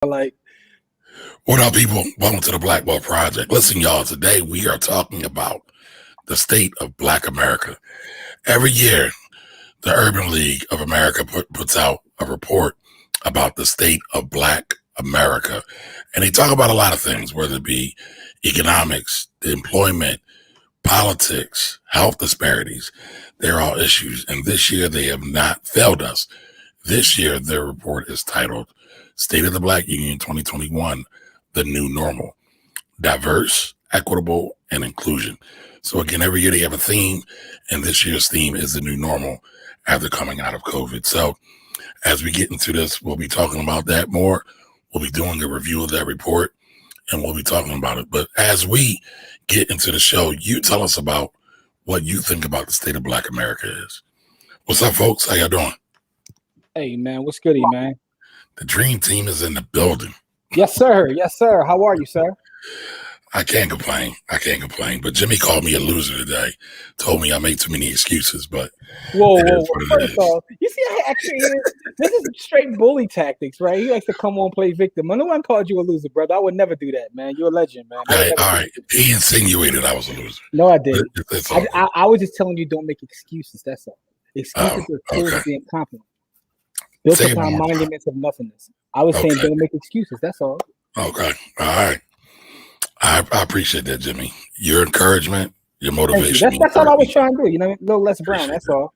Like, What up, people? Welcome to the Black Belt Project. Listen, y'all, today we are talking about the state of Black America. Every year, the Urban League of America puts out a report about the state of Black America. And they talk about a lot of things, whether it be economics, employment, politics, health disparities. They're all issues. And this year, they have not failed us. This year, their report is titled State of the Black Union 2021, The New Normal, Diverse, Equitable, and Inclusion. So again, every year they have a theme, and this year's theme is the new normal after coming out of COVID. So as we get into this, we'll be talking about that more. We'll be doing a review of that report, and we'll be talking about it. But as we get into the show, you tell us about what you think about the state of Black America is. What's up, folks? How y'all doing? hey, man, what's goody, man? The dream team is in the building. Yes, sir. Yes, sir. How are you, sir? I can't complain. But Jimmy called me a loser today. Told me I make too many excuses, but Whoa. First off, you see, this is straight bully tactics, right? He likes to come on play victim. No one called you a loser, brother. I would never do that, man. You're a legend, man. All right. He insinuated I was a loser. No, I didn't. I was just telling you, don't make excuses. That's all. Excuses are tools of being confident. Built upon monuments of nothingness. I was saying, don't make excuses. That's all. Okay. All right. I appreciate that, Jimmy. Your encouragement, your motivation. That's all I was trying to do. You know, a little less brown. That's all.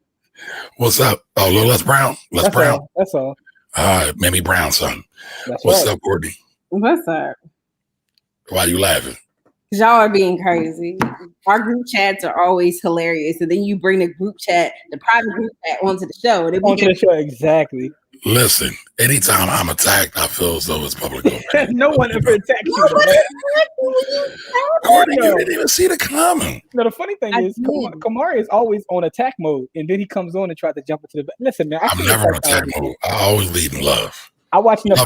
What's up? Oh, a little less brown. Brown. That's all. All right, Mammy Brown, son. What's up, Courtney? What's up? Why are you laughing? Y'all are being crazy. Our group chats are always hilarious, and then you bring the private group chat onto the show. Exactly. Listen, anytime I'm attacked, I feel as though it's public domain. No one ever attacked you. Courtney, you didn't even see the comment. No, the funny thing is, Kamari is always on attack mode, and then he comes on and tries to jump into the. Listen, man, I'm never on attack mode. I always lead in love. I watch enough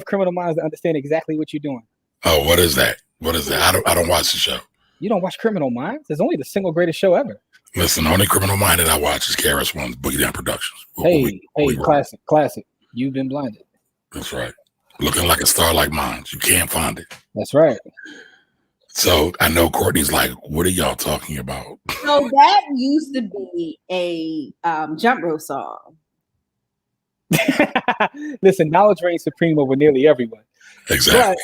Criminal Minds to understand exactly what you're doing. Oh, what is that? I don't watch the show. You don't watch Criminal Minds? It's only the single greatest show ever. Listen, the only Criminal Mind that I watch is KRS-One's Boogie Down Productions. Classic. You've been blinded. That's right. Looking like a star like mine. You can't find it. That's right. So I know Courtney's like, what are y'all talking about? So that used to be a jump rope song. Listen, knowledge reigns supreme over nearly everyone. Exactly.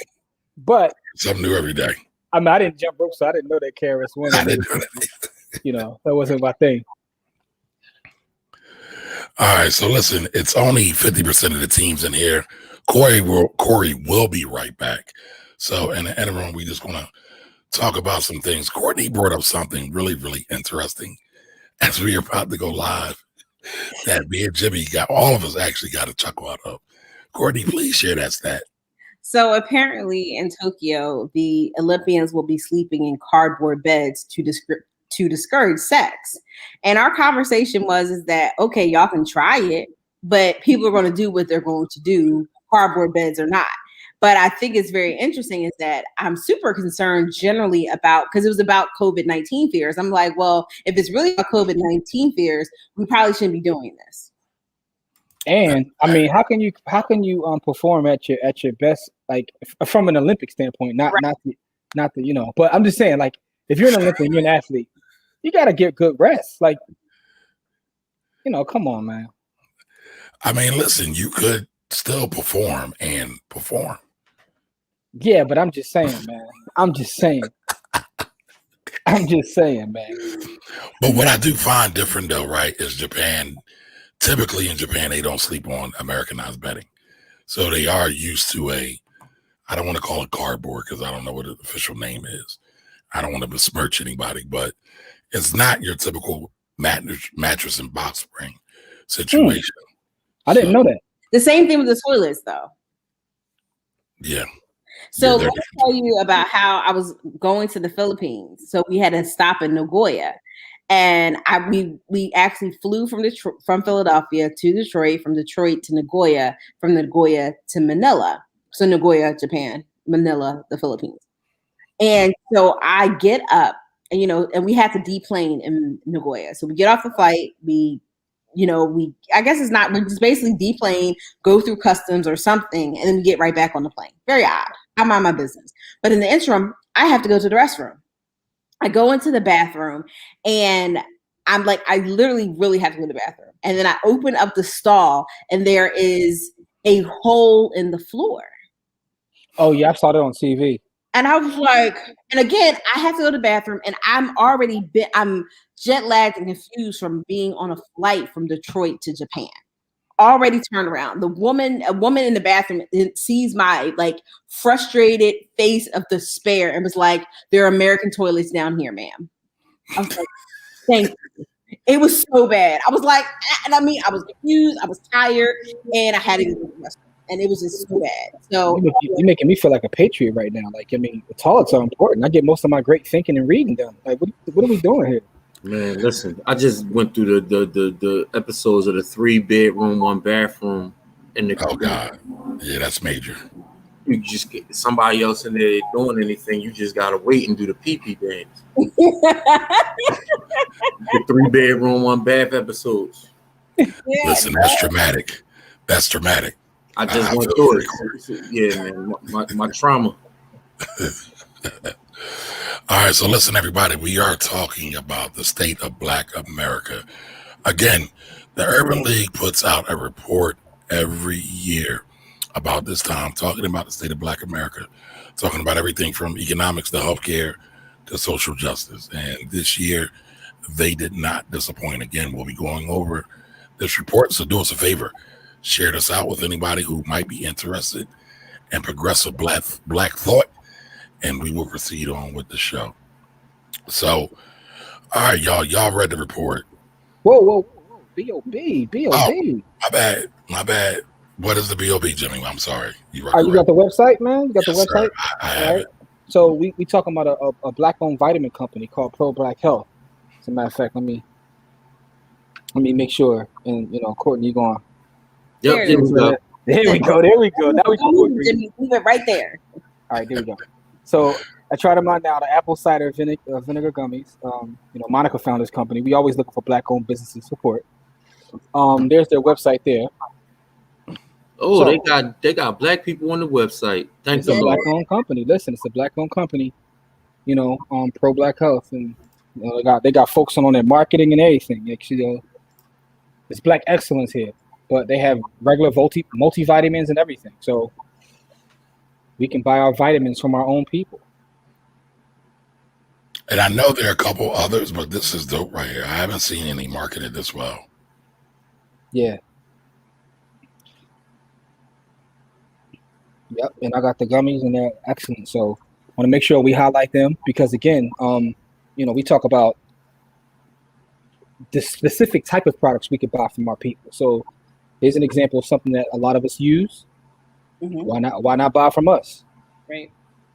But something new every day. I mean, I didn't jump rope, so I didn't know that KRS-One. I didn't know that. You know, that wasn't my thing. All right, so listen, it's only 50% of the teams in here. Corey will be right back. So in the interim, we just want to talk about some things. Courtney brought up something really, really interesting as we are about to go live that me and Jimmy all of us actually got a chuckle out of. Courtney, please share that stat. So apparently in Tokyo, the Olympians will be sleeping in cardboard beds to discourage sex. And our conversation is that, okay, y'all can try it, but people are going to do what they're going to do, cardboard beds or not. But I think it's very interesting is that I'm super concerned generally about, because it was about COVID-19 fears. I'm like, well, if it's really about COVID-19 fears, we probably shouldn't be doing this. And I mean, how can you perform at your best, like from an Olympic standpoint, not the you know, but I'm just saying, like, if you're an Olympian, you're an athlete, you got to get good rest. Like, you know, come on, man. I mean, listen, you could still perform. Yeah, but I'm just saying, man. I'm just saying, man. But what I do find different, though, right, is Japan. Typically in Japan, they don't sleep on Americanized bedding. So they are used to I don't want to call it cardboard because I don't know what the official name is. I don't want to besmirch anybody, but it's not your typical mattress and box spring situation. I didn't know that. The same thing with the toilets, though. Yeah. So let me tell you about how I was going to the Philippines. So we had to stop in Nagoya. And we actually flew from Philadelphia to Detroit, from Detroit to Nagoya, from Nagoya to Manila. So Nagoya, Japan, Manila, the Philippines. And so I get up, and we had to deplane in Nagoya. So we get off the flight, we I guess it's not, we just basically deplane, go through customs or something, and then we get right back on the plane. Very odd. I mind my business. But in the interim, I have to go to the restroom. I go into the bathroom and I'm like, I literally really have to go to the bathroom. And then I open up the stall and there is a hole in the floor. Oh yeah, I saw that on TV. And I was like, and again, I have to go to the bathroom and I'm jet lagged and confused from being on a flight from Detroit to Japan. Already turned around. A woman in the bathroom sees my like frustrated face of despair and was like, "There are American toilets down here, ma'am." I was like, "Thank you." It was so bad. I was like, and I mean, I was confused, I was tired, and I had to go to the restroom. And it was just so bad. So you're making me feel like a patriot right now. Like, I mean, the toilets are important. I get most of my great thinking and reading done. Like, what are we doing here? Man, listen, I just went through the episodes of the 3-bedroom, 1-bathroom in the Oh God. Yeah, that's major. You just get somebody else in there doing anything, you just gotta wait and do the pee-pee dance. The 3-bedroom, 1-bath episodes. Listen, that's dramatic. That's dramatic. I just went through it. Yeah, man, my trauma. All right, so listen, everybody, we are talking about the state of Black America. Again, the Urban League puts out a report every year about this time, talking about the state of Black America, talking about everything from economics to healthcare to social justice. And this year, they did not disappoint. Again, we'll be going over this report, so do us a favor. Share this out with anybody who might be interested in progressive black thought, and we will proceed on with the show. So, all right, y'all read the report. Whoa. B.O.B. Oh, my bad. What is the B.O.B., Jimmy? I'm sorry. You got the website, man? You got yes, the website? Sir. I have it. So we talking about a black-owned vitamin company called Pro Black Health. As a matter of fact, let me make sure. And, Courtney, you going? Yep, There we go. Now we can Jimmy, leave it right there. All right, there we go. So I tried them out now. The apple cider vinegar gummies. Monica found this company. We always look for black-owned businesses support. There's their website there. Oh, so, they got black people on the website. Thanks, it's a black-owned company. Listen, it's a black-owned company. Pro Black Health, and they got folks on their marketing and everything. Actually, it's black excellence here, but they have regular multivitamins and everything. So we can buy our vitamins from our own people. And I know there are a couple others, but this is dope right here. I haven't seen any marketed this well. Yeah. Yep, and I got the gummies, and they're excellent. So I want to make sure we highlight them because, again, we talk about the specific type of products we could buy from our people. So here's an example of something that a lot of us use. Mm-hmm. Why not buy from us? Right.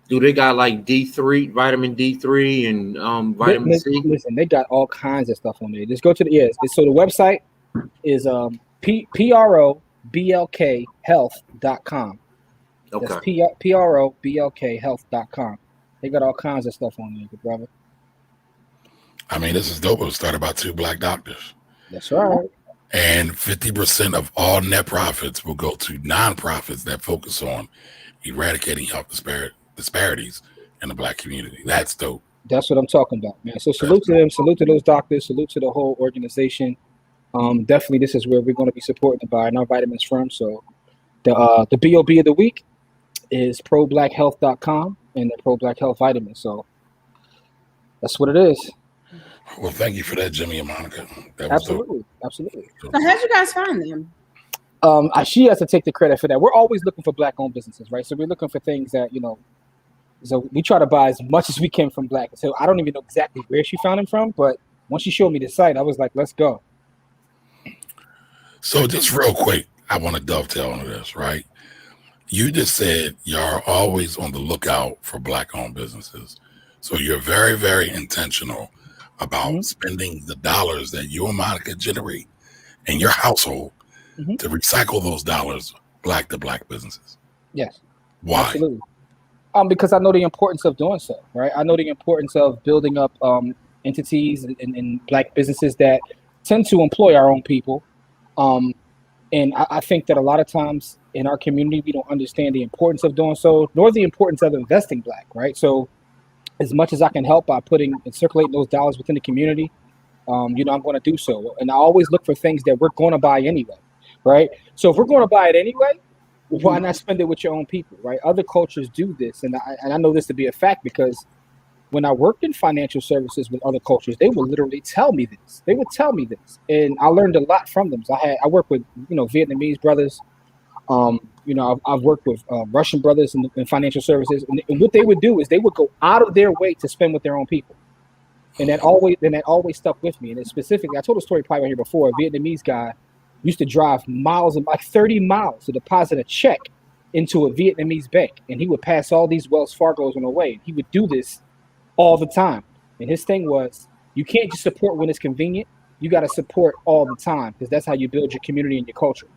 Do they got like D3, vitamin D3 and vitamin C? Listen, they got all kinds of stuff on there. Just go to so the website is problkhealth.com. Okay. That's problkhealth.com. They got all kinds of stuff on there, good brother. I mean, this is dope. It was started by 2 black doctors. That's right. And 50% of all net profits will go to nonprofits that focus on eradicating health disparities in the black community. That's dope. That's what I'm talking about, man. So salute to them, salute to those doctors, salute to the whole organization. Definitely, this is where we're going to be supporting and buying our vitamins from. So the B.O.B. of the week is problkhealth.com and the Pro Black Health vitamins. So that's what it is. Well, thank you for that, Jimmy and Monica. That was absolutely. So how'd you guys find them? She has to take the credit for that. We're always looking for black-owned businesses, right? So we're looking for things that, so we try to buy as much as we can from black. So I don't even know exactly where she found them from, but once she showed me the site, I was like, let's go. So just real quick, I want to dovetail on this, right? You just said you're always on the lookout for black-owned businesses. So you're very, very intentional about spending the dollars that you and Monica generate in your household to recycle those dollars black to black businesses. Yes. Why? Absolutely. Because I know the importance of doing so, right? I know the importance of building up entities and black businesses that tend to employ our own people And I think that a lot of times in our community, we don't understand the importance of doing so, nor the importance of investing Black, right? So as much as I can help by putting and circulating those dollars within the community, I'm going to do so. And I always look for things that we're going to buy anyway, right? So if we're going to buy it anyway, why not spend it with your own people, right? Other cultures do this. And I know this to be a fact because when I worked in financial services with other cultures, they would literally tell me this. They would tell me this. And I learned a lot from them. So I work with, Vietnamese brothers. I've worked with Russian brothers in financial services. And what they would do is they would go out of their way to spend with their own people. And that always stuck with me. And specifically, I told a story probably right here before. A Vietnamese guy used to drive miles and like 30 miles to deposit a check into a Vietnamese bank. And he would pass all these Wells Fargos on the way. He would do this all the time. And his thing was, you can't just support when it's convenient. You got to support all the time because that's how you build your community and your culture.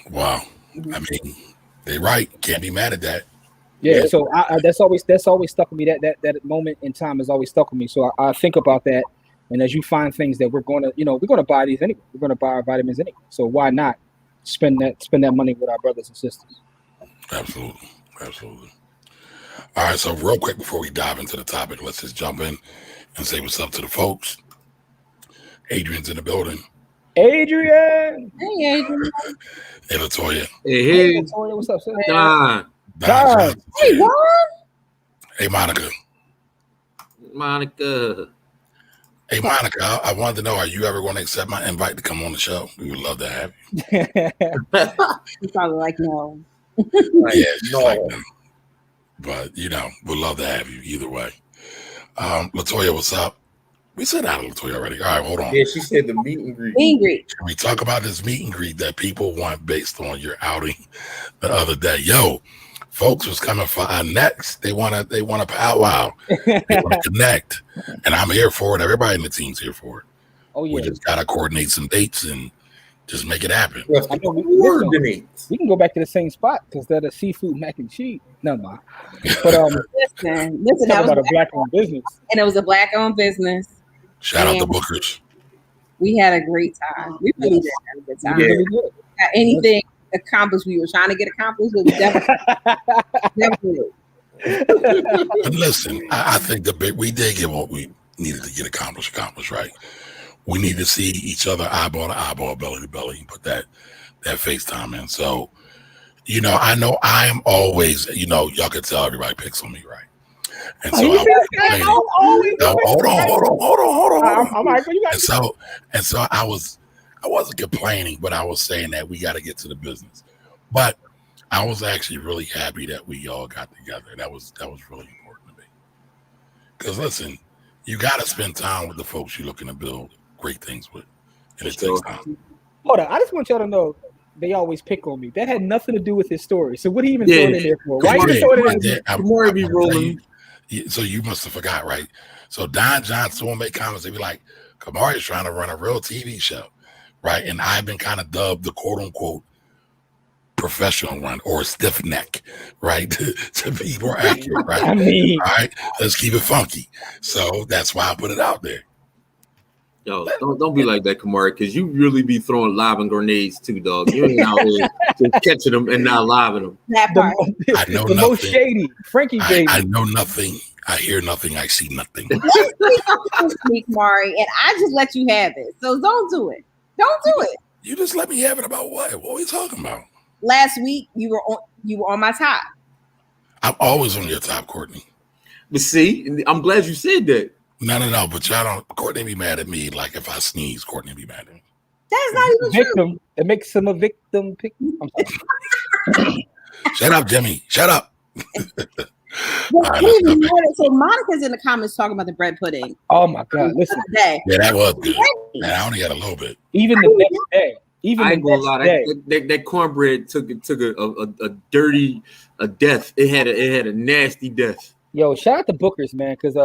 Wow. I mean, they're right. Can't be mad at that. Yeah. So that's always stuck with me. That moment in time has always stuck with me. So I think about that. And as you find things that we're going to buy these anyway. We're going to buy our vitamins anyway. So why not spend that money with our brothers and sisters? Absolutely. All right, so real quick before we dive into the topic, let's just jump in and say what's up to the folks. Adrian's in the building. Adrian! Hey, Adrian. Hey, Latoya. Hey, Latoya, what's up, sir? Don. Hey, what? Hey, Monica. Hey, Monica, I wanted to know, are you ever going to accept my invite to come on the show? We would love to have you. He's probably like, no. Yeah, no. Like, no. But, we'd love to have you either way. Latoya, what's up? We said out of Latoya already. All right, hold on. Yeah, she said the meet and greet. Meet and greet. Can we talk about this meet and greet that people want based on your outing the other day? Yo, folks was coming for our next. They want to powwow. They want to connect. And I'm here for it. Everybody in the team's here for it. Oh, yeah. We just got to coordinate some dates and just make it happen. We can go back to the same spot because that is seafood mac and cheese. No, ma. But listen, that was about a Black-owned business, and it was a Black-owned business. Shout out to Bookers. We had a great time. We really did have a good time. Yeah. Got anything accomplished we were trying to get accomplished, but definitely. But listen, I think we did get what we needed to get accomplished, right? We need to see each other eyeball to eyeball, belly to belly, and put that FaceTime in. So, I know I am always, y'all can tell everybody picks on me, right? And so hold on. And so I wasn't complaining, but I was saying that we got to get to the business. But I was actually really happy that we all got together. That was really important to me. Because listen, you got to spend time with the folks you're looking to build great things with, and it takes time. Hold on, I just want y'all to know they always pick on me. That had nothing to do with his story. So what are you even throwing in there for? Why are you throwing it in there? More be rolling. So you must have forgot, right? So Don Johnson will make comments. They be like, Kamari is trying to run a real TV show, right? And I've been kind of dubbed the quote unquote professional one or stiff neck, right? to be more accurate, right? I mean, all right, let's keep it funky. So that's why I put it out there. Yo, don't be like that, Kamari, because you really be throwing live and grenades too, dog. You ain't out here just catching them and not living them. That part. I know the nothing. Most shady, Frankie baby. I know nothing. I hear nothing. I see nothing. Let's speak, Kamari, and I just let you have it. So don't do it. Don't do it. You just let me have it about what? What are we talking about? Last week you were on my top. I'm always on your top, Courtney. But see, I'm glad you said that. No. But y'all don't. Courtney be mad at me. Like if I sneeze, Courtney be mad at me. That's not even victim. true. It makes him a victim. I'm sorry. Shut up, Jimmy. Shut up. So Monica's in the comments talking about the bread pudding. Oh my God! Listen. Yeah, that was good. And I only got a little bit. Even the next day. Even I ain't gonna lie, that cornbread took a dirty death. It had a nasty death. Yo, shout out to Bookers, man, because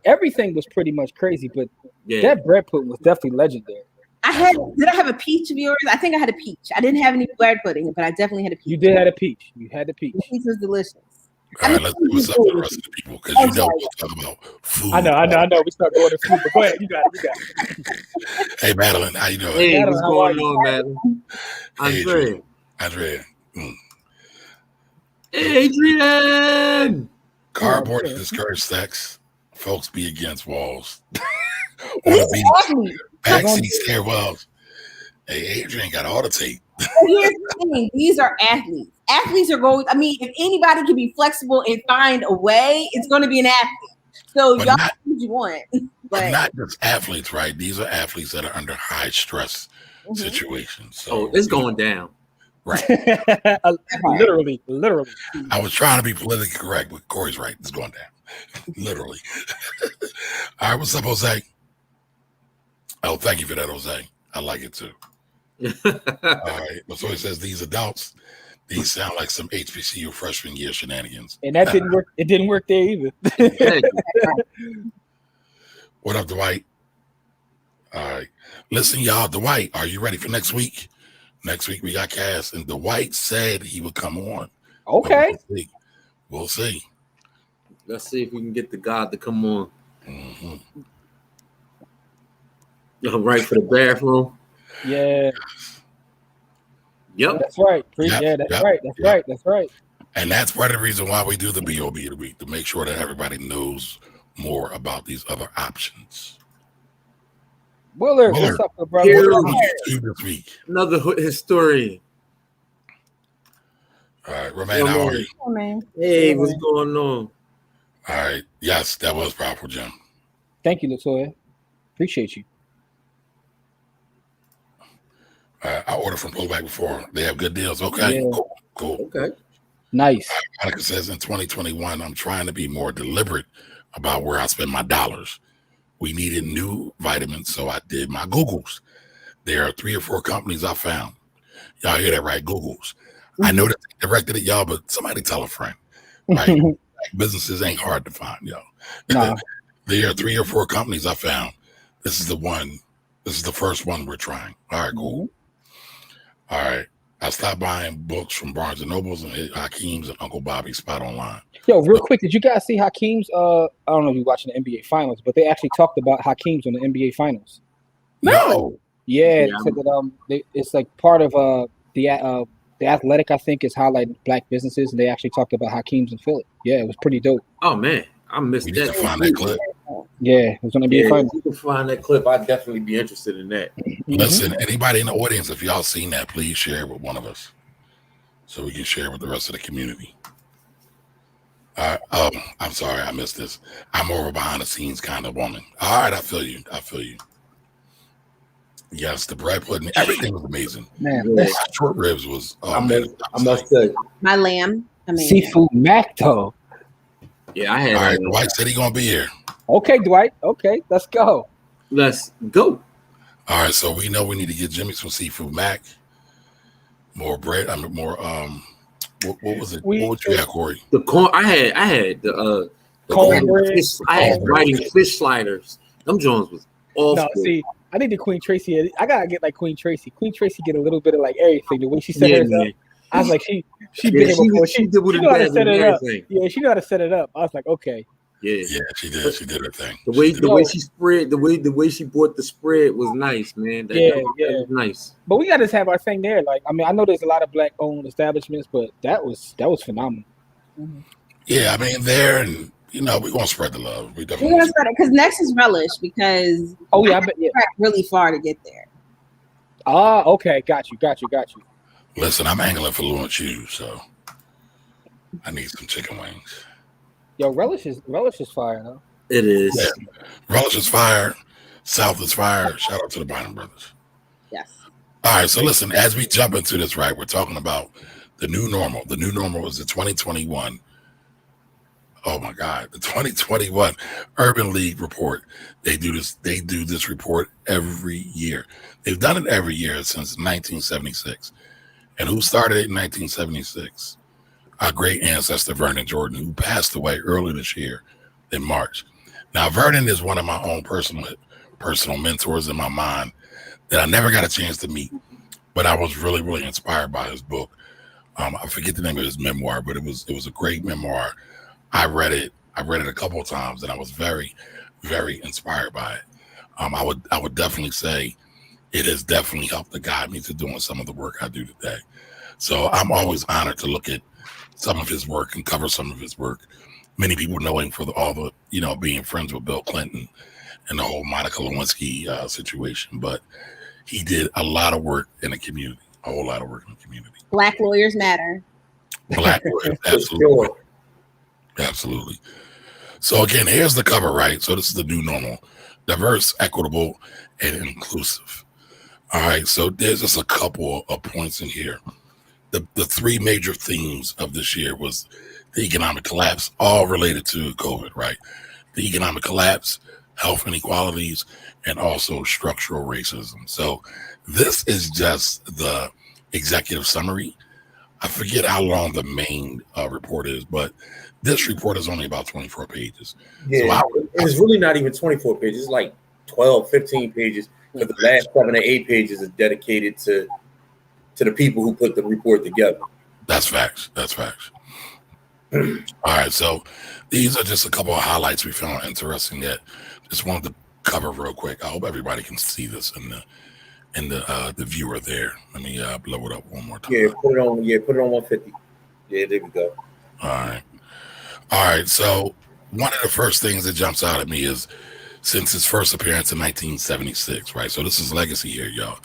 everything was pretty much crazy, but that bread pudding was definitely legendary. Did I have a peach of yours? I think I had a peach. I didn't have any bread pudding, but I definitely had a peach. You did have a peach. You had the peach. The peach was delicious. All right, let's see what's up with the rest of the people because you know we'll talk about food. I know. We start going to food, but go ahead. You got it. Hey, Madeline, how you doing? Hey, Madeline, what's how going are you? on, Madeline? Andrea. Hey, Adrian. Cardboard to discourage sex. Folks be against walls. Want to be backseat stairwells. Hey, Adrian got all the tape. Here's the thing: these are athletes. Athletes are going. I mean, if anybody can be flexible and find a way, it's going to be an athlete. So But y'all not- do what you want. But not just athletes, right? These are athletes that are under high stress situations. So it's going down. Right. literally. I was trying to be politically correct, but Corey's right. It's going down. Literally. All right, what's up, Jose? Oh, thank you for that, Jose. I like it too. All right. So he says these adults, these sound like some HBCU freshman year shenanigans. And that didn't work. It didn't work there either. What up, Dwight? All right. Listen, y'all, Dwight, are you ready for next week? Next week we got Cass, and Dwight said he would come on. Okay. We'll see. Let's see if we can get the God to come on. Right for the bathroom. Yeah. Yep. That's right. That's right. And that's part of the reason why we do the BOB of the week, to make sure that everybody knows more about these other options. Willard, what's up, brother? Here, What did you do this week? Another historian. All right, Romaine, how are you? Oh, man. Hey, what's going on? All right. Yes, that was powerful, Jim. Thank you, Latoya. Appreciate you. I ordered from Pullback before. They have good deals. Okay, Yeah. cool. Okay. Nice. Monica says in 2021, I'm trying to be more deliberate about where I spend my dollars. We needed new vitamins, so I did my Googles. There are 3 or 4 companies I found. Y'all hear that right? Googles. I know that they directed at y'all, but somebody tell a friend. Right? Businesses ain't hard to find, y'all. Nah. There are 3 or 4 companies I found. This is the one. This is the first one we're trying. All right, cool. All right. I stopped buying books from Barnes & Nobles and hit Hakeem's and Uncle Bobby's spot online. Yo, real quick, did you guys see Hakeem's? I don't know if you're watching the NBA Finals, but they actually talked about Hakeem's on the NBA Finals. No. Yeah, they said that it's like part of the Athletic, I think, is highlighting black businesses, and they actually talked about Hakeem's in Philly. Yeah, it was pretty dope. Oh man, I missed We that. need to find that clip. Yeah, it was on the NBA Finals. If you can find that clip, I'd definitely be interested in that. Listen, anybody in the audience, if y'all seen that, please share it with one of us so we can share it with the rest of the community. I'm sorry, I missed this. I'm more of a behind the scenes kind of woman. All right, I feel you. Yes, the bread pudding, everything was amazing. Man, Yeah. Short ribs was. I must say. My lamb. I mean, Seafood Mac, though. Yeah, I had. All right, Dwight said he gonna be here. Okay, Dwight. Okay, let's go. Let's go. All right, so we know we need to get Jimmy some seafood mac, more bread. I mean, more. What was it? What would you have, Corey? The corn. I had the Cornbread. I had writing fish sliders. Them Jones was awful. No, see, I need the Queen Tracy. I gotta get like Queen Tracy. Queen Tracy get a little bit of like everything. The way she set hers up, I was like, she been here before. She did what know how to set it up. everything. Yeah, she know how to set it up. I was like, okay. Yeah, She did. She did her thing. The way she spread, the way she bought the spread was nice, man. That was nice. But we gotta have our thing there. Like, I mean, I know there's a lot of black owned establishments, but that was phenomenal. Yeah, I mean, there and we're gonna spread the love. We we're definitely. gonna spread it because next is relish because I bet. Yeah. really far to get there. Ah, okay, got you. Listen, I'm angling for Lou and Chew, so I need some chicken wings. Yo, relish is fire though. It is. Yeah. Relish is fire. South is fire. Shout out to the Bynum brothers. Yes. All right, so listen, as we jump into this, right, we're talking about the new normal. The new normal is the 2021. Oh my God, the 2021 Urban League report. They do this report every year. They've done it every year since 1976. And who started it in 1976? Our great ancestor, Vernon Jordan, who passed away early this year in March. Now, Vernon is one of my own personal mentors in my mind that I never got a chance to meet, but I was really, really inspired by his book, I forget the name of his memoir, but it was a great memoir. I read it a couple of times, and I was very, very inspired by it. I would definitely say it has definitely helped to guide me to doing some of the work I do today. So I'm always honored to look at some of his work and cover some of his work. Many people know him for all the being friends with Bill Clinton and the whole Monica Lewinsky situation, but he did a lot of work in the community, a whole lot of work in the community. Black lawyers matter. Black lawyers, absolutely. Absolutely. So again, here's the cover, right? So this is the new normal: diverse, equitable, and inclusive. All right. So there's just a couple of points in here. The three major themes of this year was the economic collapse, all related to COVID, right? The economic collapse, health inequalities, and also structural racism. So this is just the executive summary. I forget how long the main report is, but this report is only about 24 pages. Yeah, so it's really not even 24 pages. It's like 12, 15 pages. Because the last 7 or 8 pages is dedicated to the people who put the report together. That's facts. That's facts. All right, so these are just a couple of highlights we found interesting that just wanted to cover real quick. I hope everybody can see this in the viewer there. Let me blow it up one more time. Yeah, put it on 150. Yeah, there we go. All right. So one of the first things that jumps out at me is since its first appearance in 1976, right? So this is legacy here, y'all.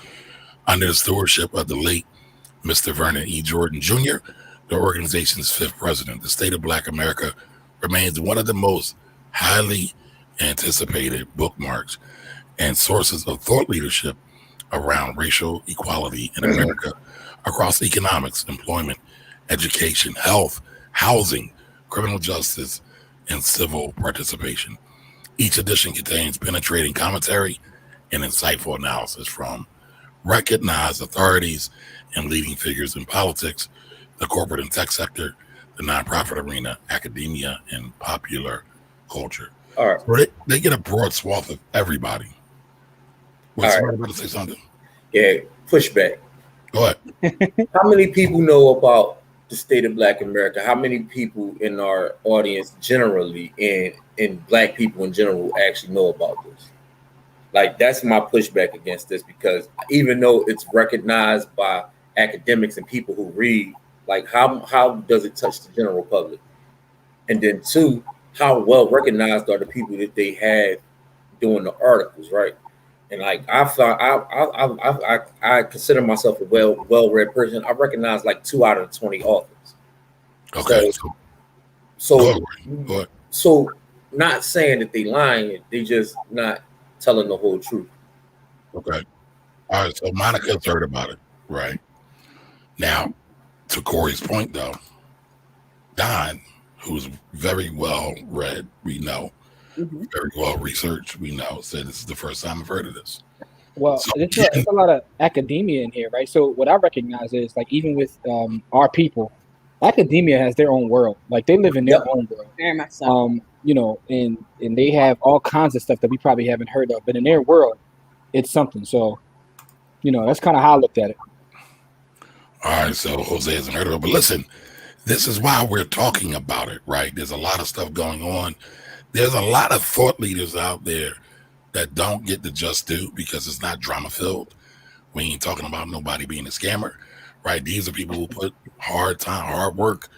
Under the stewardship of the late Mr. Vernon E. Jordan Jr., the organization's 5th president, the state of Black America remains one of the most highly anticipated bookmarks and sources of thought leadership around racial equality in America across economics, employment, education, health, housing, criminal justice, and civil participation. Each edition contains penetrating commentary and insightful analysis from recognized authorities and leading figures in politics, the corporate and tech sector, the nonprofit arena, academia, and popular culture. All right. So they get a broad swath of everybody. Wait, somebody about to say something? Yeah, pushback. Go ahead. How many people know about the state of Black America? How many people in our audience generally and Black people in general actually know about this? Like, that's my pushback against this, because even though it's recognized by academics and people who read, like, how does it touch the general public? And then 2, how well recognized are the people that they have doing the articles, right? And like I consider myself a well-read person. I recognize like 2 out of 20 authors. Okay. So not saying that they lying, they just not telling the whole truth. Okay. All right. So Monica's heard about it, right? Now, to Corey's point, though, Don, who's very well read, we know, very well researched, we know, said this is the first time I've heard of this. Well, so, there's a lot of academia in here, right? So what I recognize is, like, even with our people, academia has their own world. Like, they live in their own world. Very much so. You know, and they have all kinds of stuff that we probably haven't heard of, but in their world, it's something. So, you know, that's kind of how I looked at it. All right, so Jose hasn't heard of it, but listen, this is why we're talking about it, right? There's a lot of stuff going on. There's a lot of thought leaders out there that don't get the just due because it's not drama filled. We ain't talking about nobody being a scammer, right? These are people who put hard work,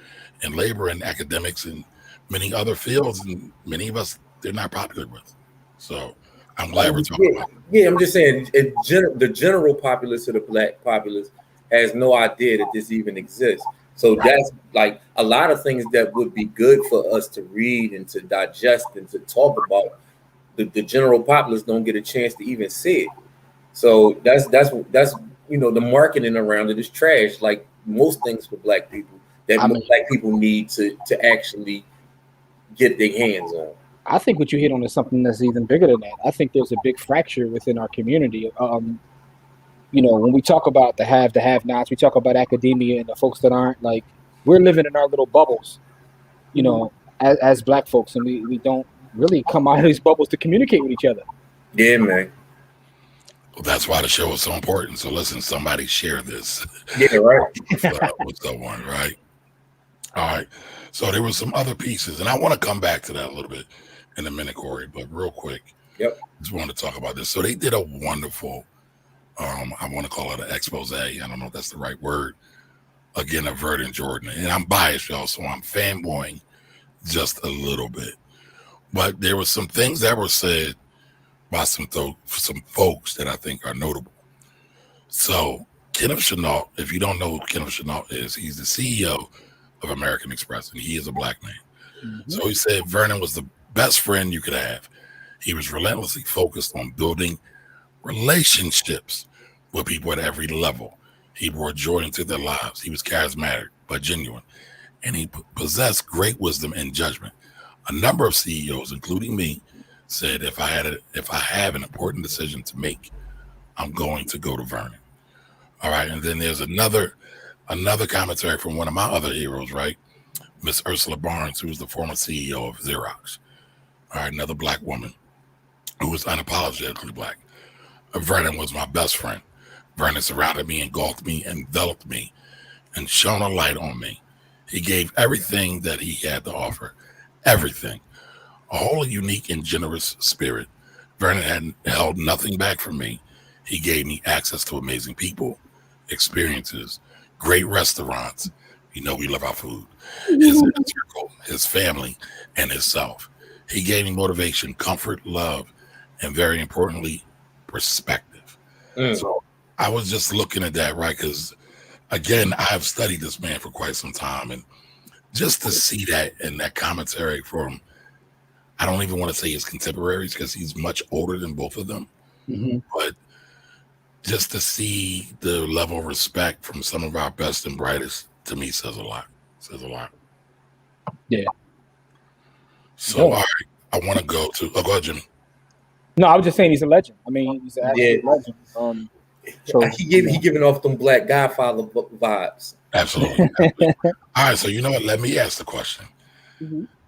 and labor in academics and many other fields, and many of us they're not popular with. So I'm glad we're talking about it. Yeah, I'm just saying the general populace of the Black populace has no idea that this even exists. So that's like a lot of things that would be good for us to read and to digest and to talk about. The general populace don't get a chance to even see it. So that's you know, the marketing around it is trash, like most things for Black people that Black people need to actually get their hands on. I think what you hit on is something that's even bigger than that. I think there's a big fracture within our community. You know, when we talk about the have-nots, we talk about academia and the folks that aren't, like, we're living in our little bubbles, you know, as Black folks, and we don't really come out of these bubbles to communicate with each other. Yeah, man. Well, that's why the show is so important. So listen, somebody share this Yeah, right. with someone, right? All right. So there were some other pieces, and I want to come back to that a little bit in a minute, Corey. But real quick, Yep. just wanted to talk about this. So they did a wonderful, I want to call it an expose. I don't know if that's the right word. Again, of Vernon Jordan, and I'm biased, y'all, so I'm fanboying just a little bit. But there were some things that were said by some folks that I think are notable. So Kenneth Chenault, if you don't know who Kenneth Chenault is, he's the CEO of American Express, and he is a black man. Mhm. So he said Vernon was the best friend you could have. He was relentlessly focused on building relationships with people at every level. He brought joy into their lives. He was charismatic but genuine, and he possessed great wisdom and judgment. A number of CEOs, including me, said if I have an important decision to make, I'm going to go to Vernon. All right, and then there's another commentary from one of my other heroes, right? Miss Ursula Barnes, who was the former CEO of Xerox. All right, another black woman who was unapologetically black. Vernon was my best friend. Vernon surrounded me, engulfed me, enveloped me, and shone a light on me. He gave everything that he had to offer. Everything. A wholly unique and generous spirit. Vernon had held nothing back from me. He gave me access to amazing people, experiences, great restaurants. You know we love our food. His inner circle, his family, and himself. He gave me motivation, comfort, love, and very importantly, perspective. So I was just looking at that, right? Because again, I have studied this man for quite some time, and just to see that in that commentary from, I don't even want to say his contemporaries because he's much older than both of them, but just to see the level of respect from some of our best and brightest, to me, says a lot. Says a lot. Yeah. So, all right, I want to go to. Oh, go ahead, Jimmy. No, I was just saying he's a legend. I mean, he's an absolute legend. So he giving off them Black Godfather vibes. Absolutely. All right, so you know what? Let me ask the question.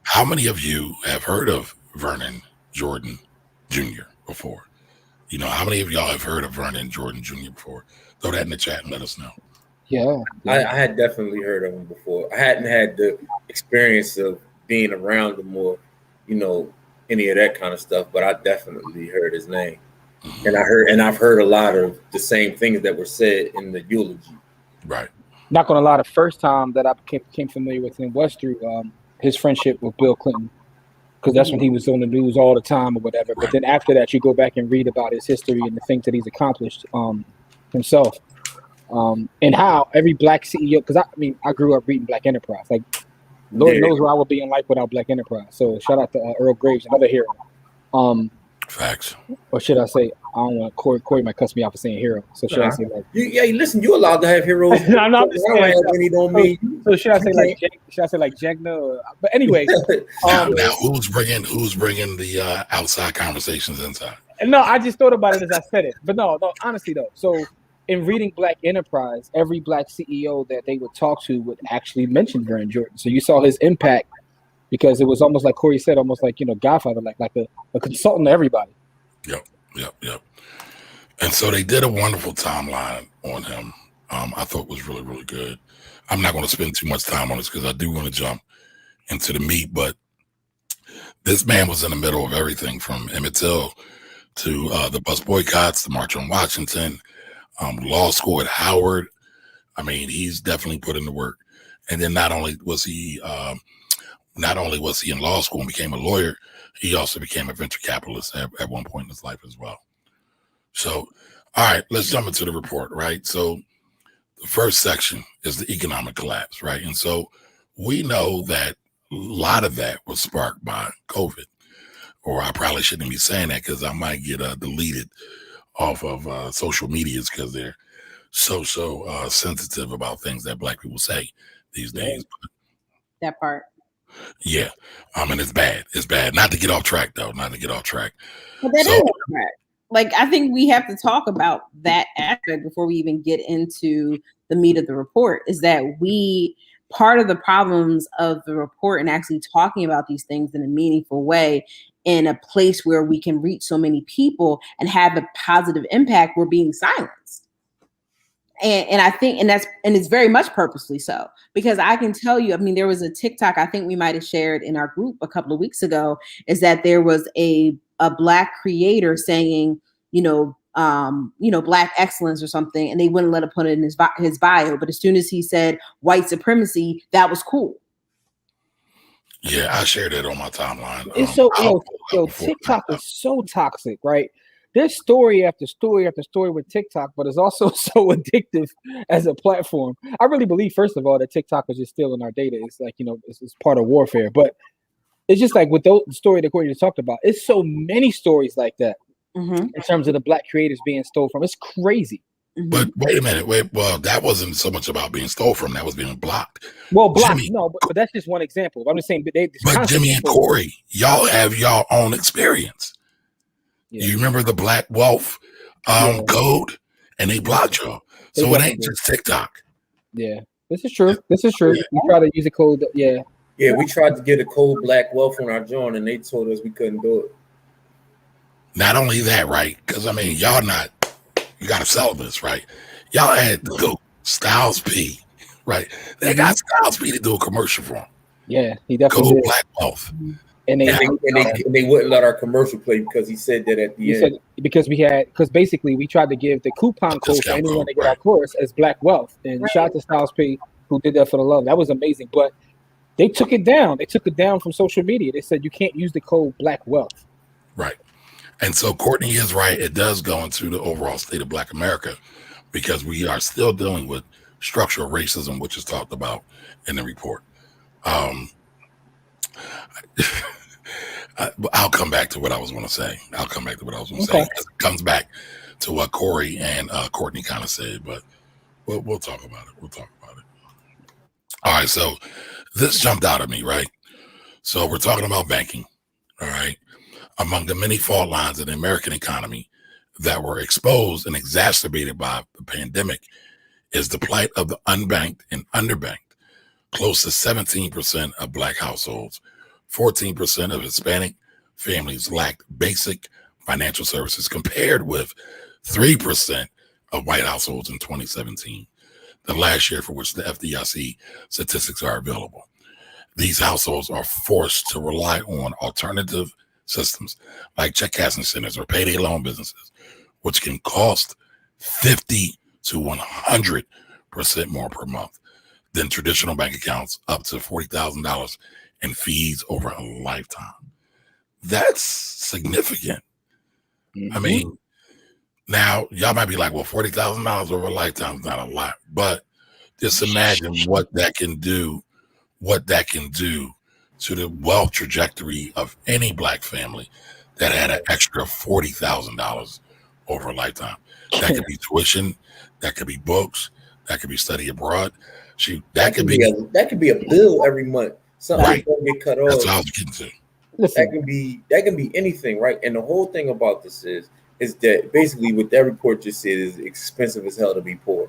How many of you have heard of Vernon Jordan Jr. before? You know, how many of y'all have heard of Vernon Jordan Jr. before? Throw that in the chat and let us know. Yeah. I had definitely heard of him before. I hadn't had the experience of being around him or, you know, any of that kind of stuff, but I definitely heard his name. And I've heard a lot of the same things that were said in the eulogy. Right. Not gonna lie, the first time that I became familiar with him was through his friendship with Bill Clinton, because that's when he was on the news all the time or whatever. But then after that, you go back and read about his history and the things that he's accomplished himself, and how every black CEO. Because I grew up reading Black Enterprise. Like, Lord knows where I would be in life without Black Enterprise. So shout out to Earl Graves, another hero. Facts. Or should I say, I don't want Corey might cuss me out for saying hero. So should I say like? Listen, you're allowed to have heroes. I'm not just saying. So should I say like Jegna? But anyway, now who's bringing the outside conversations inside? No, I just thought about it as I said it. But no, honestly though. So in reading Black Enterprise, every black CEO that they would talk to would actually mention Vernon Jordan. So you saw his impact, because it was almost like Corey said, almost like, Godfather, like a consultant to everybody. Yep. And so they did a wonderful timeline on him. I thought was really, really good. I'm not going to spend too much time on this because I do want to jump into the meat, but this man was in the middle of everything from Emmett Till to the bus boycotts, the March on Washington, law school at Howard. I mean, he's definitely put in the work. And then not only was he in law school and became a lawyer, he also became a venture capitalist at one point in his life as well. So, all right, let's jump into the report, right? So the first section is the economic collapse, right? And so we know that a lot of that was sparked by COVID, or I probably shouldn't be saying that because I might get deleted off of social medias because they're so sensitive about things that black people say these days. That part. Yeah. And it's bad. It's bad. Not to get off track, though. But that is correct. Like, I think we have to talk about that aspect before we even get into the meat of the report, is that part of the problems of the report and actually talking about these things in a meaningful way in a place where we can reach so many people and have a positive impact, we're being silenced. And I think, and it's very much purposely so, because I can tell you, I mean, there was a TikTok I think we might have shared in our group a couple of weeks ago, is that there was a Black creator saying, Black excellence or something, and they wouldn't let him put it in his bio. But as soon as he said white supremacy, that was cool. Yeah, I shared it on my timeline. It's so TikTok is so toxic, right? There's story after story after story with TikTok, but it's also so addictive as a platform. I really believe, first of all, that TikTok is just stealing our data. It's like, it's part of warfare. But it's just like with the story that Courtney just talked about, it's so many stories like that in terms of the Black creators being stolen from. It's crazy. But wait a minute. Well, that wasn't so much about being stolen from. That was being blocked. Well, blocked, Jimmy, no, but that's just one example. I'm just saying. But Jimmy and Corey, y'all have y'all own experience. Yeah. You remember the Black Wealth code, and they blocked y'all. So it ain't just TikTok. Yeah, this is true. This is true. We try to use a code. Yeah, we tried to get a code Black Wealth on our joint, and they told us we couldn't do it. Not only that, right? Because I mean, you got to sell this, right? Y'all had to go Styles P, right? They got Styles P to do a commercial for him. Yeah, he definitely did. Black Wealth. And they wouldn't let our commercial play because he said that at the end. Because basically we tried to give the coupon code for anyone to get our course as Black Wealth. And shout out to Styles P who did that for the love. That was amazing. But they took it down. They took it down from social media. They said you can't use the code Black Wealth. Right. And so Courtney is right. It does go into the overall state of Black America because we are still dealing with structural racism, which is talked about in the report. I'll come back to what I was going to say. It comes back to what Corey and Courtney kind of said, but we'll talk about it. All right. So this jumped out at me, right? So we're talking about banking. All right. Among the many fault lines in the American economy that were exposed and exacerbated by the pandemic is the plight of the unbanked and underbanked. Close to 17% of Black households, 14% of Hispanic families lacked basic financial services, compared with 3% of white households in 2017, the last year for which the FDIC statistics are available. These households are forced to rely on alternative systems like check cashing centers or payday loan businesses, which can cost 50 to 100% more per month than traditional bank accounts, up to $40,000 in fees over a lifetime. That's significant. I mean, now y'all might be like, well, $40,000 over a lifetime is not a lot, but just imagine what that can do to the wealth trajectory of any Black family that had an extra $40,000 over a lifetime. That could be tuition, that could be books, that could be study abroad. That could be a bill every month. Something gonna get cut off. That's what I was getting to. That can be anything, right? And the whole thing about this is that basically what that report just said is expensive as hell to be poor.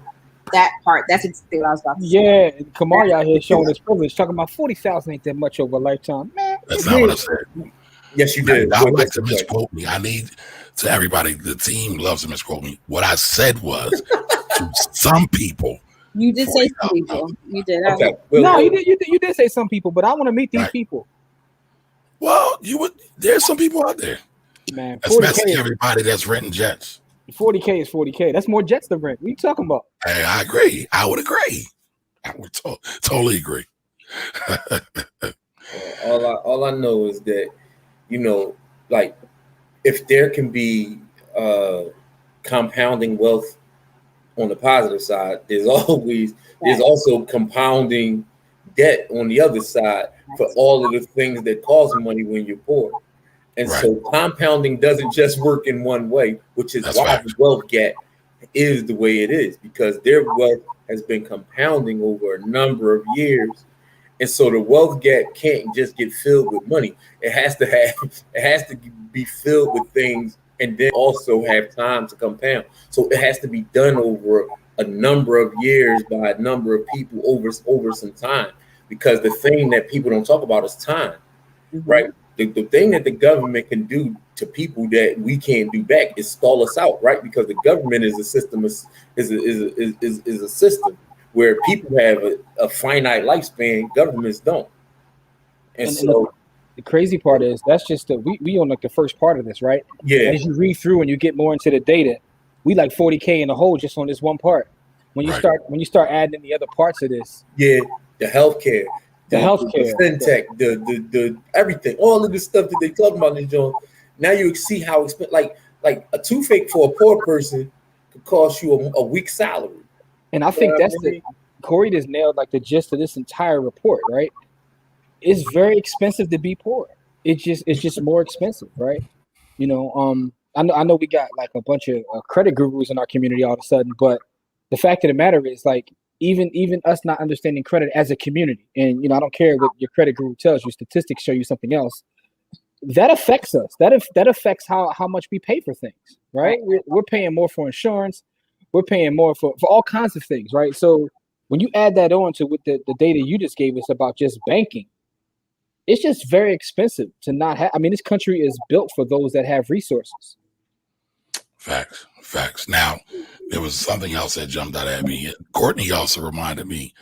That part, that's exactly what I was about to say. Yeah, Kamari out here showing his privilege, talking about 40,000 ain't that much over a lifetime. Man, that's not what I said. Yes, you did. I would like to misquote me. I need to everybody. The team loves to misquote me. What I said was to some people. You did say some people. You did. Okay. No, you did say some people, but I want to meet these people. Well, there's some people out there. Man, especially everybody that's renting jets. 40K is 40K. That's more jets to rent. What are you talking about? Hey, I agree. I would agree. I would totally agree. All I know is that, like, if there can be compounding wealth on the positive side, there's also compounding debt on the other side for all of the things that cost money when you're poor. And so compounding doesn't just work in one way, which is why the wealth gap is the way it is, because their wealth has been compounding over a number of years. And so the wealth gap can't just get filled with money. It has to be filled with things and then also have time to compound. So it has to be done over a number of years by a number of people over some time, because the thing that people don't talk about is time, right? the thing that the government can do to people that we can't do back is stall us out, right? Because the government is a system, is a system where people have a finite lifespan, governments don't. And so the crazy part is that's just we on like the first part of this, right? Yeah. As you read through and you get more into the data, we like 40K in the hole just on this one part. When you start adding in the other parts of this, the healthcare, the fintech, the everything, all of the stuff that they talk about in this joint. Now you see how expensive, like a toothache for a poor person could cost you a week's salary. And I think that's Corey just nailed like the gist of this entire report, right? It's very expensive to be poor. It's just more expensive, right? You know, I know we got like a bunch of credit gurus in our community all of a sudden, but the fact of the matter is, like, even us not understanding credit as a community, and I don't care what your credit guru tells you, statistics show you something else. That affects us. That affects how much we pay for things, right? We're paying more for insurance. We're paying more for all kinds of things, right? So when you add that on to with the data you just gave us about just banking, it's just very expensive to not have. I mean, this country is built for those that have resources. Facts. Now, there was something else that jumped out at me. Courtney also reminded me,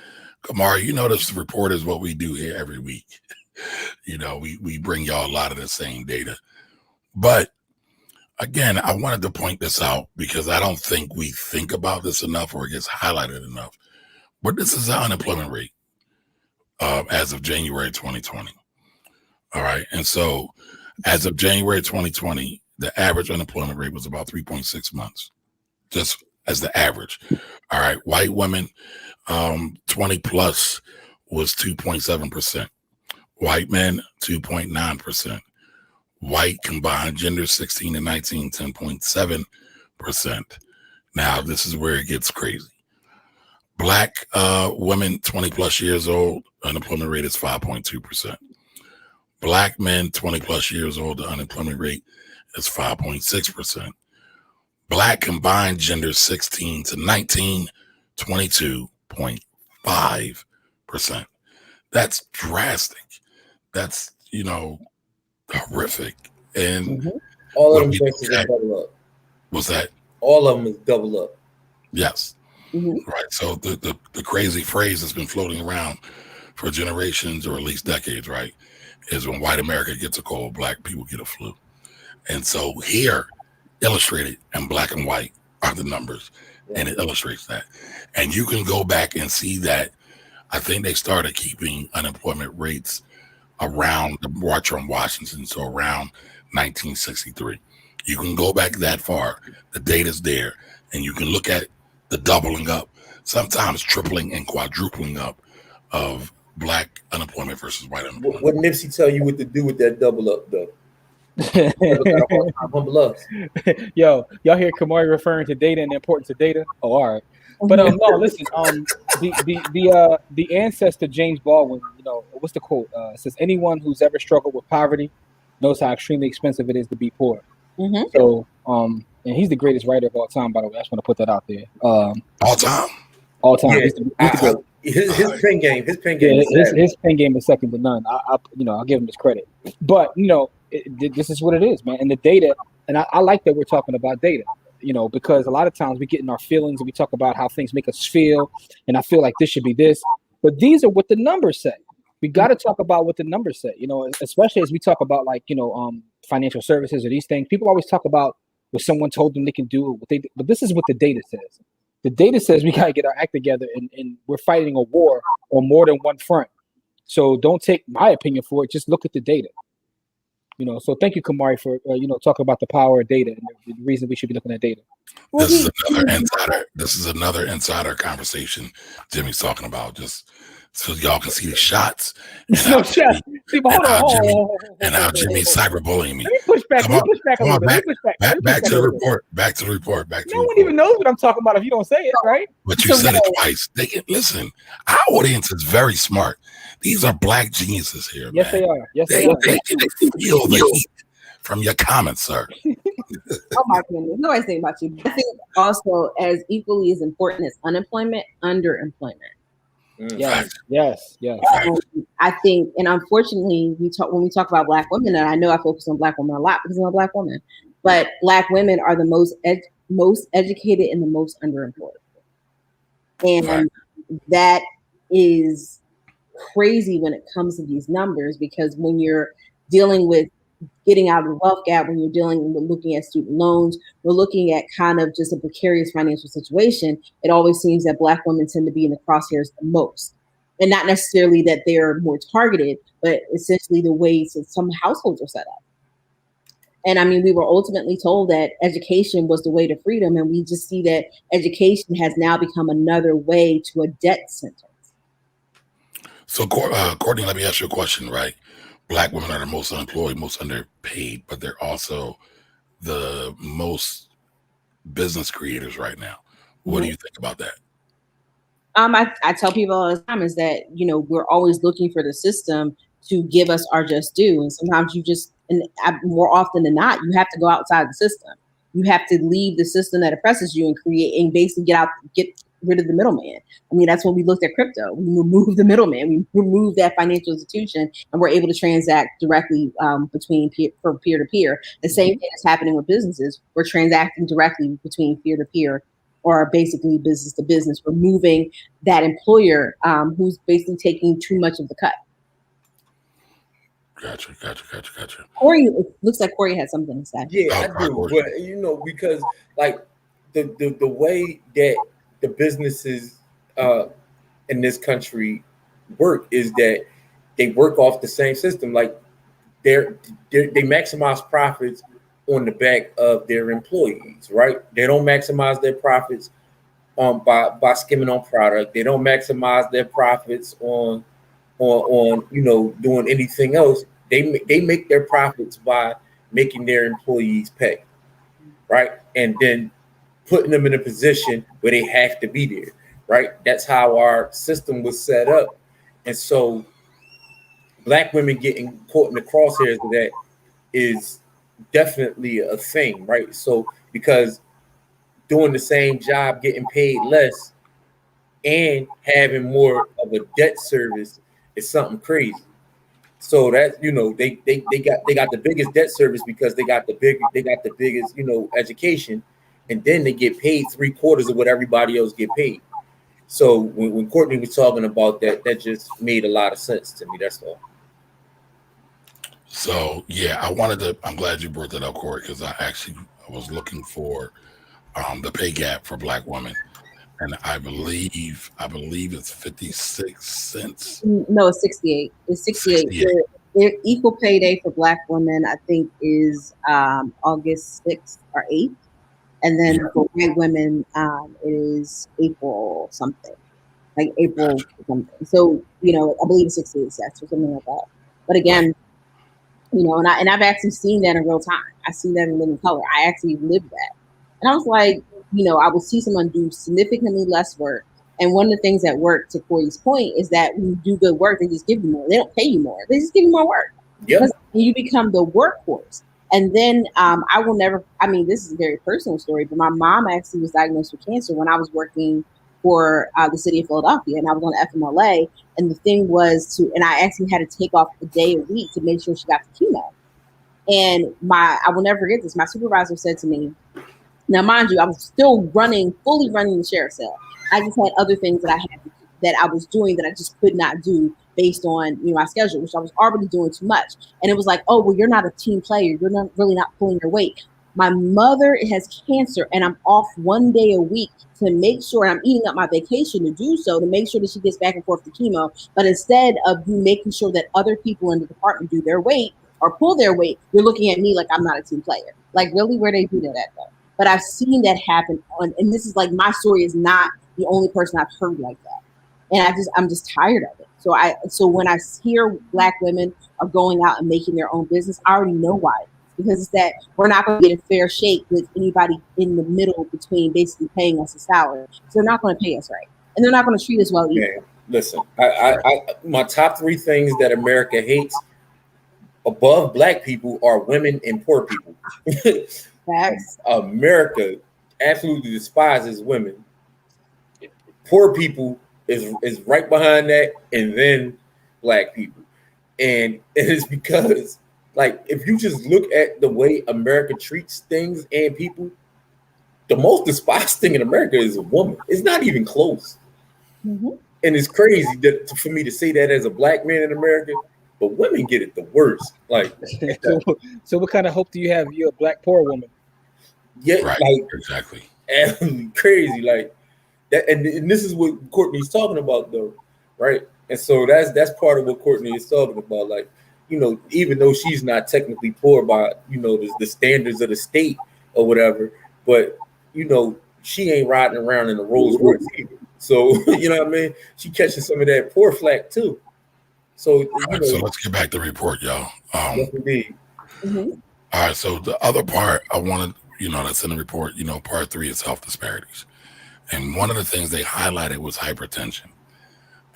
Kamari, this report is what we do here every week. We bring y'all a lot of the same data. But again, I wanted to point this out because I don't think we think about this enough or it gets highlighted enough. But this is the unemployment rate as of January 2020. All right. And so as of January 2020, the average unemployment rate was about 3.6 months, just as the average. All right. White women, 20 plus was 2.7%. White men, 2.9%. White combined gender 16 and 19, 10.7%. Now, this is where it gets crazy. Black women 20 plus years old, unemployment rate is 5.2%. Black men 20 plus years old, the unemployment rate is 5.6%. Black combined gender 16 to 19, 22.5%. That's drastic. That's, horrific. And all of them is double up. What's that? All of them is double up. Yes. Right. So the crazy phrase that's been floating around for generations or at least decades, right, is when white America gets a cold, black people get a flu. And so here, illustrated in black and white are the numbers, and it illustrates that. And you can go back and see that I think they started keeping unemployment rates around the March on Washington, so around 1963. You can go back that far. The data's there, and you can look at the doubling up, sometimes tripling and quadrupling up of black unemployment versus white unemployment. What Nipsey tell you what to do with that double up, though? Yo, y'all hear Kamari referring to data and the importance of data? Oh, all right. But no, listen. The ancestor James Baldwin, what's the quote? It says, "Anyone who's ever struggled with poverty knows how extremely expensive it is to be poor." So, and he's the greatest writer of all time, by the way. I just want to put that out there. All time. Yeah, his pen game. His pen game is second to none. I'll give him his credit. But this is what it is, man. And the data, and I like that we're talking about data. Because a lot of times we get in our feelings and we talk about how things make us feel, and I feel like this should be this, but these are what the numbers say. We got to talk about what the numbers say, especially as we talk about financial services or these things. People always talk about what someone told them they can do, but this is what the data says. The data says we got to get our act together, and we're fighting a war on more than one front. So don't take my opinion for it. Just look at the data. So thank you, Kamari, for talking about the power of data and the reason we should be looking at data. This is another insider conversation Jimmy's talking about, just so y'all can see the shots. And how Jimmy's cyberbullying me. Let me push back. Back to the report. No one even knows what I'm talking about if you don't say it, right? But you said it twice. They can listen. Our audience is very smart. These are black geniuses here. Yes, man. they are. Yes, they feel the heat from your comments, sir. Oh my goodness. Nobody's saying about you. I think also as equally as important as unemployment, underemployment. Yes. I think, and unfortunately, when we talk about Black women, and I know I focus on Black women a lot because I'm a Black woman, but Black women are the most educated and the most underemployed, and Right. that is crazy when it comes to these numbers, because when you're dealing with getting out of the wealth gap, when you're dealing with looking at student loans, we're looking at kind of just a precarious financial situation. It always seems that Black women tend to be in the crosshairs the most. And not necessarily that they're more targeted, but essentially the ways that some households are set up. And I mean, we were ultimately told that education was the way to freedom. And we just see that education has now become another way to a debt sentence. So, Courtney, let me ask you a question, right? Black women are the most unemployed, most underpaid, but they're also the most business creators right now. What do you think about that? I tell people all the time is that, we're always looking for the system to give us our just due. And sometimes more often than not, you have to go outside the system. You have to leave the system that oppresses you and create and basically get rid of the middleman. I mean, that's when we looked at crypto. We removed the middleman. We removed that financial institution, and we're able to transact directly between peer to peer. The same thing is happening with businesses. We're transacting directly between peer to peer, or basically business to business, removing that employer who's basically taking too much of the cut. Gotcha. Corey, it looks like Corey had something to say. Yeah, I do. But because like the way that the businesses in this country work is that they work off the same system. Like they maximize profits on the back of their employees, right? They don't maximize their profits by skimming on product. They don't maximize their profits on doing anything else. They make their profits by making their employees pay, right? And then putting them in a position where they have to be there, right? That's how our system was set up. And so Black women getting caught in the crosshairs of that is definitely a thing, right? So because doing the same job, getting paid less, and having more of a debt service is something crazy. So that they got the biggest debt service because they got the biggest education, and then they get paid 3/4 of what everybody else get paid. So when Courtney was talking about that, that just made a lot of sense to me. That's all. So yeah, I'm glad you brought that up, Corey, because I was looking for the pay gap for Black women, and I believe it's 56 cents. No, it's 68. It's 68. The equal pay day for Black women, I think, is August 6th or 8th. And then for white women, it is April something, like April something. So, I believe it's 68 cents or something like that. But again, and I've actually seen that in real time. I seen that in living color. I actually lived that. And I was like, I would see someone do significantly less work. And one of the things that worked, to Corey's point, is that when you do good work, they just give you more. They don't pay you more. They just give you more work. Yep. Because you become the workhorse. And then this is a very personal story, but my mom actually was diagnosed with cancer when I was working for the city of Philadelphia, and I was on FMLA. And the thing was and I actually had to take off a day a week to make sure she got the chemo. And I will never forget this. My supervisor said to me, now, mind you, I was still fully running the sheriff's cell. I just had other things that I was doing that I just could not do based on my schedule, which I was already doing too much. And it was like, oh, well, you're not a team player. You're not pulling your weight. My mother has cancer, and I'm off one day a week to make sure I'm eating up my vacation to do so, to make sure that she gets back and forth to chemo. But instead of you making sure that other people in the department do their weight or pull their weight, you're looking at me like I'm not a team player. Like, really, where they do that at, though? But I've seen that happen and this is like, my story is not the only person I've heard like that. And I'm just tired of it. So when I hear Black women are going out and making their own business, I already know why. Because it's that we're not going to get a fair shake with anybody in the middle between basically paying us a salary. So they're not going to pay us right. And they're not going to treat us well either. Man, listen, I my top 3 things that America hates above Black people are women and poor people. America absolutely despises women. Poor people is right behind that, and then black people. And it's because, like, if you just look at the way America treats things and people, the most despised thing in America is a woman. It's not even close. Mm-hmm. And it's crazy that for me to say that as a black man in America, but women get it the worst. Like, so what kind of hope do you have? You're a black poor woman. Yeah, right, like exactly. And crazy, like that. And this is what Courtney's talking about, though, right? And so that's part of what Courtney is talking about. Like, you know, even though she's not technically poor by, you know, the standards of the state or whatever, but you know, she ain't riding around in a Rolls Royce either. So you know what I mean? She catching some of that poor flack too. So so let's get back to the report, y'all. Yes, indeed. Mm-hmm. All right, so the other part I wanted, you know, that's in the report, you know, part 3 is health disparities. And one of the things they highlighted was hypertension.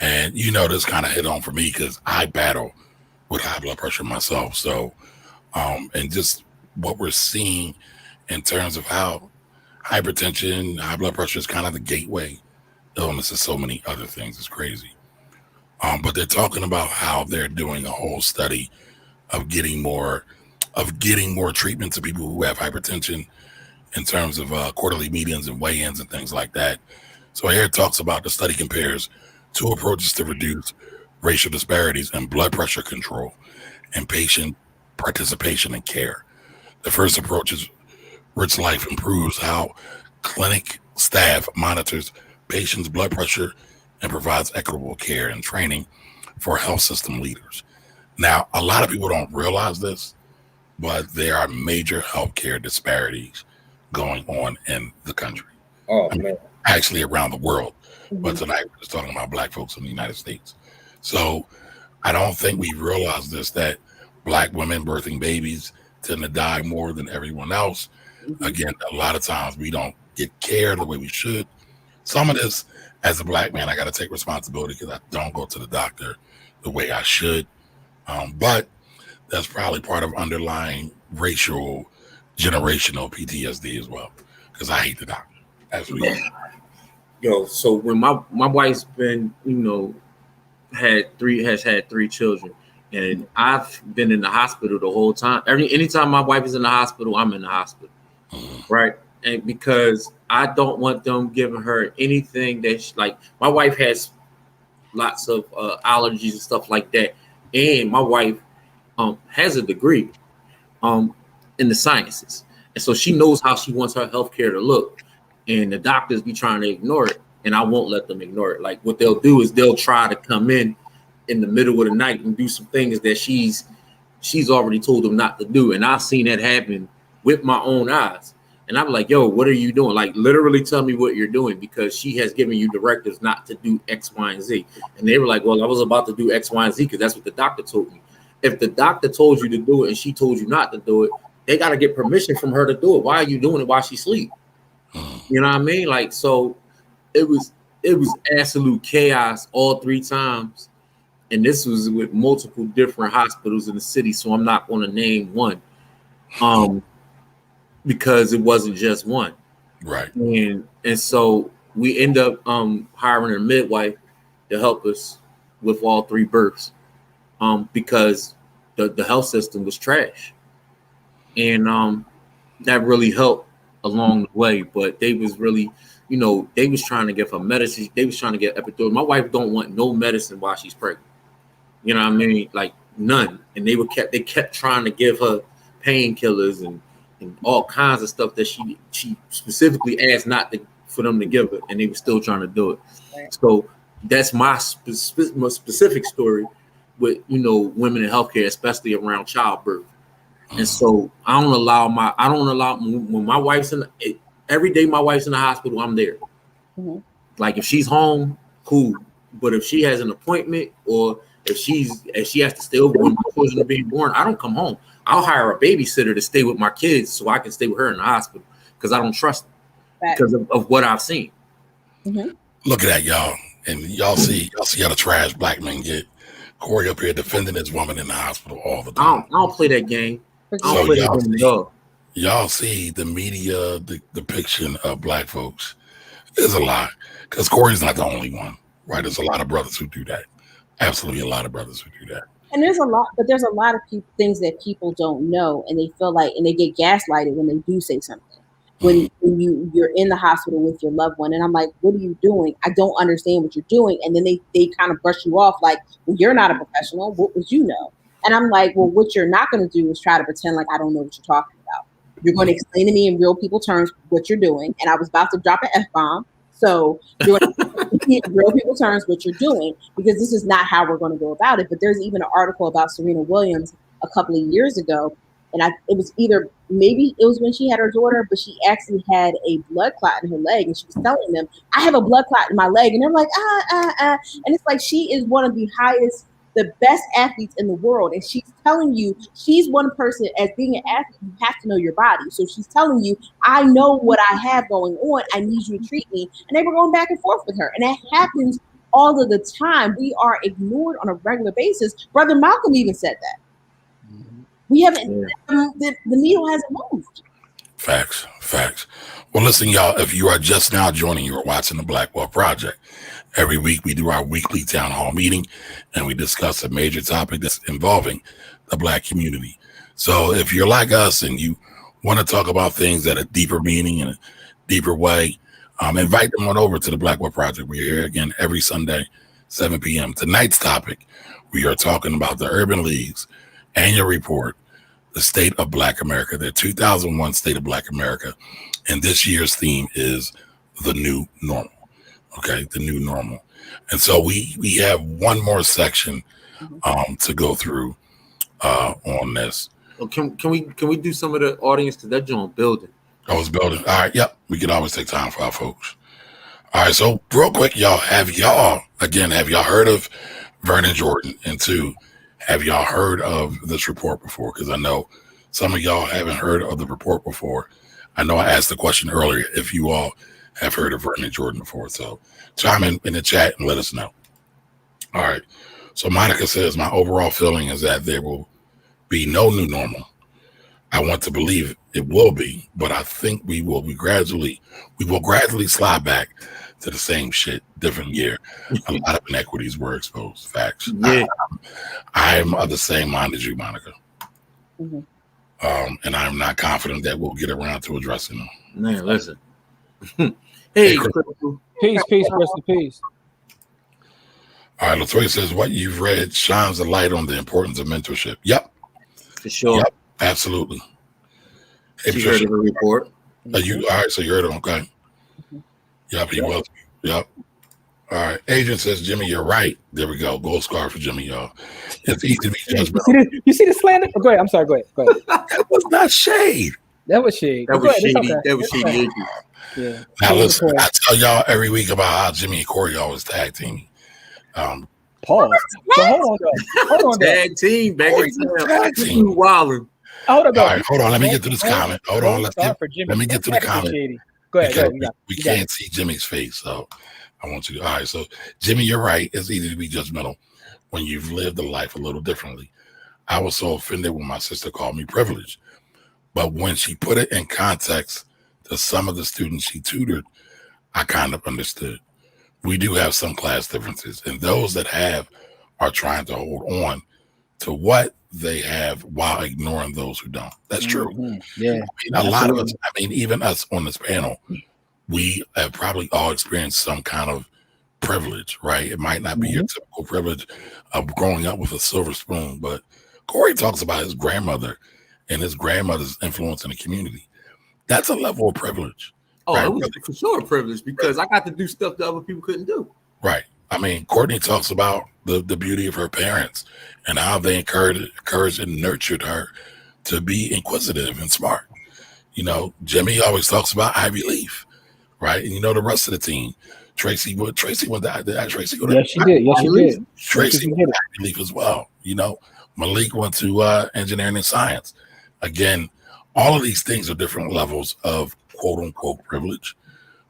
And, you know, this kind of hit on for me because I battle with high blood pressure myself. So, and just what we're seeing in terms of how hypertension, high blood pressure is kind of the gateway illness to so many other things is crazy. But they're talking about how they're doing a whole study of getting more treatment to people who have hypertension in terms of quarterly meetings and weigh-ins and things like that. So here it talks about the study compares 2 approaches to reduce racial disparities in blood pressure control and patient participation in care. The first approach is Rich Life improves how clinic staff monitors patients' blood pressure and provides equitable care and training for health system leaders. Now, a lot of people don't realize this, but there are major healthcare disparities going on in the country. Oh, man. Actually around the world. But tonight we're just talking about black folks in the United States. So I don't think we realize this, that black women birthing babies tend to die more than everyone else. Again, a lot of times we don't get care the way we should. Some of this, as a black man, I got to take responsibility because I don't go to the doctor the way I should. But that's probably part of underlying racial, generational PTSD as well, because I hate the doctor, as we know. Yo, so when my wife's been, you know, has had 3 children, and I've been in the hospital the whole time. Anytime my wife is in the hospital, I'm in the hospital, right? And because I don't want them giving her anything that like my wife has lots of allergies and stuff like that, and my wife has a degree in the sciences, and so she knows how she wants her healthcare to look. And the doctors be trying to ignore it, and I won't let them ignore it. Like what they'll do is they'll try to come in the middle of the night and do some things that she's already told them not to do. And I've seen that happen with my own eyes. And I'm like, yo, what are you doing? Like literally tell me what you're doing, because she has given you directives not to do X, Y, and Z. And they were like, well, I was about to do X, Y, and Z because that's what the doctor told me. If the doctor told you to do it and she told you not to do it, they got to get permission from her to do it. Why are you doing it while she sleeps? You know what I mean? Like, so it was absolute chaos all 3 times. And this was with multiple different hospitals in the city. So I'm not going to name one because it wasn't just one. Right. And so we end up hiring a midwife to help us with all 3 births because the health system was trash. And that really helped along the way, but they was really, you know, they was trying to give her medicine. They was trying to get epidural. My wife don't want no medicine while she's pregnant. You know what I mean? Like none. And they kept trying to give her painkillers and all kinds of stuff that she specifically asked not to, for them to give her, and they were still trying to do it. Right. So that's my specific story with, you know, women in healthcare, especially around childbirth. And so I don't allow when my wife's every day my wife's in the hospital, I'm there. Mm-hmm. Like if she's home, cool. But if she has an appointment or if she has to stay over when my children are being born, I don't come home. I'll hire a babysitter to stay with my kids so I can stay with her in the hospital because I don't trust them because of what I've seen. Mm-hmm. Look at that, y'all. And y'all see how the trash black men get. Corey up here defending his woman in the hospital all the time. I don't play that game. So y'all see the media depiction of black folks is a lot, because Corey's not the only one, right? There's a lot of brothers who do that, Absolutely, a lot of brothers who do that. And there's a lot of things that people don't know, and they feel like, and they get gaslighted when they do say something. When you're in the hospital with your loved one, and I'm like, what are you doing? I don't understand what you're doing. And then they kind of brush you off like, well, you're not a professional. What would you know? And I'm like, well, what you're not going to do is try to pretend like I don't know what you're talking about. You're going to explain to me in real people terms what you're doing. And I was about to drop an F-bomb. So you're going to in real people terms what you're doing, because this is not how we're going to go about it. But there's even an article about Serena Williams a couple of years ago. And it was maybe it was when she had her daughter, but she actually had a blood clot in her leg. And she was telling them, I have a blood clot in my leg. And they're like, And it's like, she is one of the best athletes in the world. And she's telling you, she's one person, as being an athlete, you have to know your body. So she's telling you, I know what I have going on. I need you to treat me. And they were going back and forth with her. And that happens all of the time. We are ignored on a regular basis. Brother Malcolm even said that. We haven't, the needle hasn't moved. Facts. Well, listen, y'all, if you are just now joining, you are watching the Black Wealth Project. Every week we do our weekly town hall meeting and we discuss a major topic that's involving the Black community. So if you're like us and you want to talk about things at a deeper meaning and a deeper way, invite them on over to the Black Wealth Project. We're here again every Sunday, 7 p.m. Tonight's topic, we are talking about the Urban League's annual report, the State of Black America, their 2001 State of Black America. And this year's theme is the new normal. Okay, the new normal. And so we have one more section to go through on this. Well, can we do some of the audience, because they're doing building. Oh, it's building. All right, yep. We can always take time for our folks. All right, so real quick, y'all, have y'all heard of Vernon Jordan? And two, have y'all heard of this report before? Because I know some of y'all haven't heard of the report before. I know I asked the question earlier if you all have heard of Vernon Jordan before. So chime in the chat and let us know. All right. So Monica says, my overall feeling is that there will be no new normal. I want to believe it will be, but I think we will gradually slide back to the same shit, different year. A lot of inequities were exposed. Facts. Yeah. I'm of the same mind as you, Monica. And I'm not confident that we'll get around to addressing them. Man, listen. Hey, peace, rest in peace. All right, Latoya says, what you've read shines a light on the importance of mentorship. Yep. For sure. Yep, absolutely. Hey, you heard of the report? All right, so you heard it, okay. Yep, he was. Yep. All right. Agent says, Jimmy, you're right. There we go. Gold scar for Jimmy, y'all. It's easy to be judgmental. You see the slander? Oh, go ahead. I'm sorry. Go ahead. That was not shade. That was shade. That was shady. Okay. That was shady. Yeah. Now listen, I tell y'all every week about how Jimmy and Corey always tag team. Pause. So hold on. Tag team back in tag team. Hold on. All right, hold on. Let me get to this comment. Hold on. Let me get to the comment. Go ahead. We can't see Jimmy's face, so I want you to. All right, so Jimmy, you're right. It's easy to be judgmental when you've lived a life a little differently. I was so offended when my sister called me privileged, but when she put it in context to some of the students she tutored, I kind of understood. We do have some class differences, and those that have are trying to hold on to what they have while ignoring those who don't. That's true. Yeah. A lot of us, even us on this panel, we have probably all experienced some kind of privilege, right? It might not be your typical privilege of growing up with a silver spoon, but Corey talks about his grandmother and his grandmother's influence in the community. That's a level of privilege. Oh, right? It was for sure a privilege because I got to do stuff that other people couldn't do. Right. Courtney talks about the beauty of her parents and how they encouraged and nurtured her to be inquisitive and smart. Jimmy always talks about Ivy Leaf, right? And the rest of the team. Tracy went to Tracy go to Yes, she did. Tracy went to Ivy Leaf as well. Malik went to engineering and science. Again, all of these things are different levels of quote unquote privilege,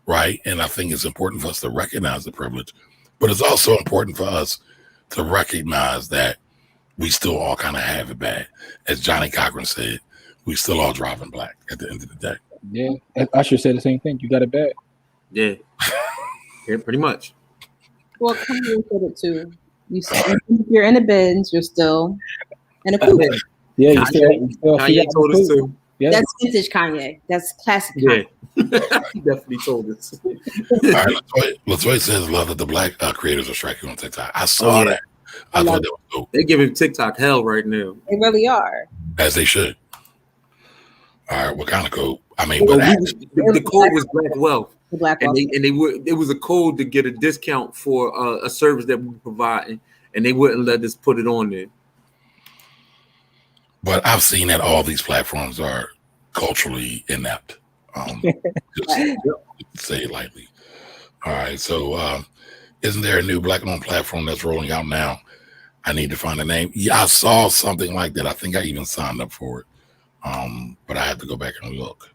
right? And I think it's important for us to recognize the privilege, but it's also important for us to recognize that we still all kind of have it bad. As Johnny Cochran said, we still all driving black at the end of the day. Yeah, and Usher said the same thing. You got it bad. Yeah. Yeah, pretty much. Well, Kanye said it too. If you're in a Benz, you're still in a coupe. Yeah, you Kanye told us to. Yeah. That's vintage Kanye. That's classic Kanye. Yeah. He definitely told us. All right, Latoya says love that the black creators are striking on TikTok. I saw that. I thought that was dope. They're giving TikTok hell right now. They really are. As they should. All right, what kind of code? I mean, Well, but the code was Black Wealth. The Black And Wealth. it was a code to get a discount for a service that we were providing, and they wouldn't let us put it on there. But I've seen that all these platforms are culturally inept. Just say it lightly. All right, so isn't there a new black-owned platform that's rolling out now? I need to find a name. Yeah, I saw something like that. I think I even signed up for it, but I have to go back and look.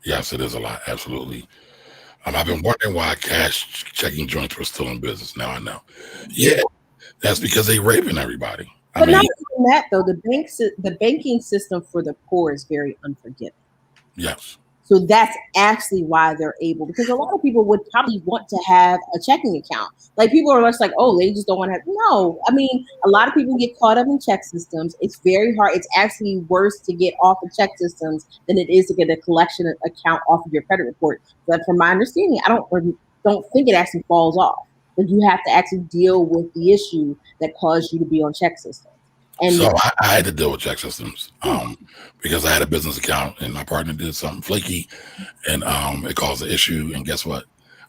Yes, it is a lot. Absolutely. I've been wondering why cash checking joints were still in business. Now I know. Yeah, that's because they raping everybody. But not even that though. The banking system for the poor is very unforgiving. Yes. So that's actually why they're able, because a lot of people would probably want to have a checking account. Like people are just like, oh, they just don't want to have. No, I mean, a lot of people get caught up in check systems. It's very hard. It's actually worse to get off of check systems than it is to get a collection account off of your credit report. But from my understanding, I don't think it actually falls off. But you have to actually deal with the issue that caused you to be on check systems. And so I had to deal with check systems because I had a business account and my partner did something flaky and it caused an issue. And guess what?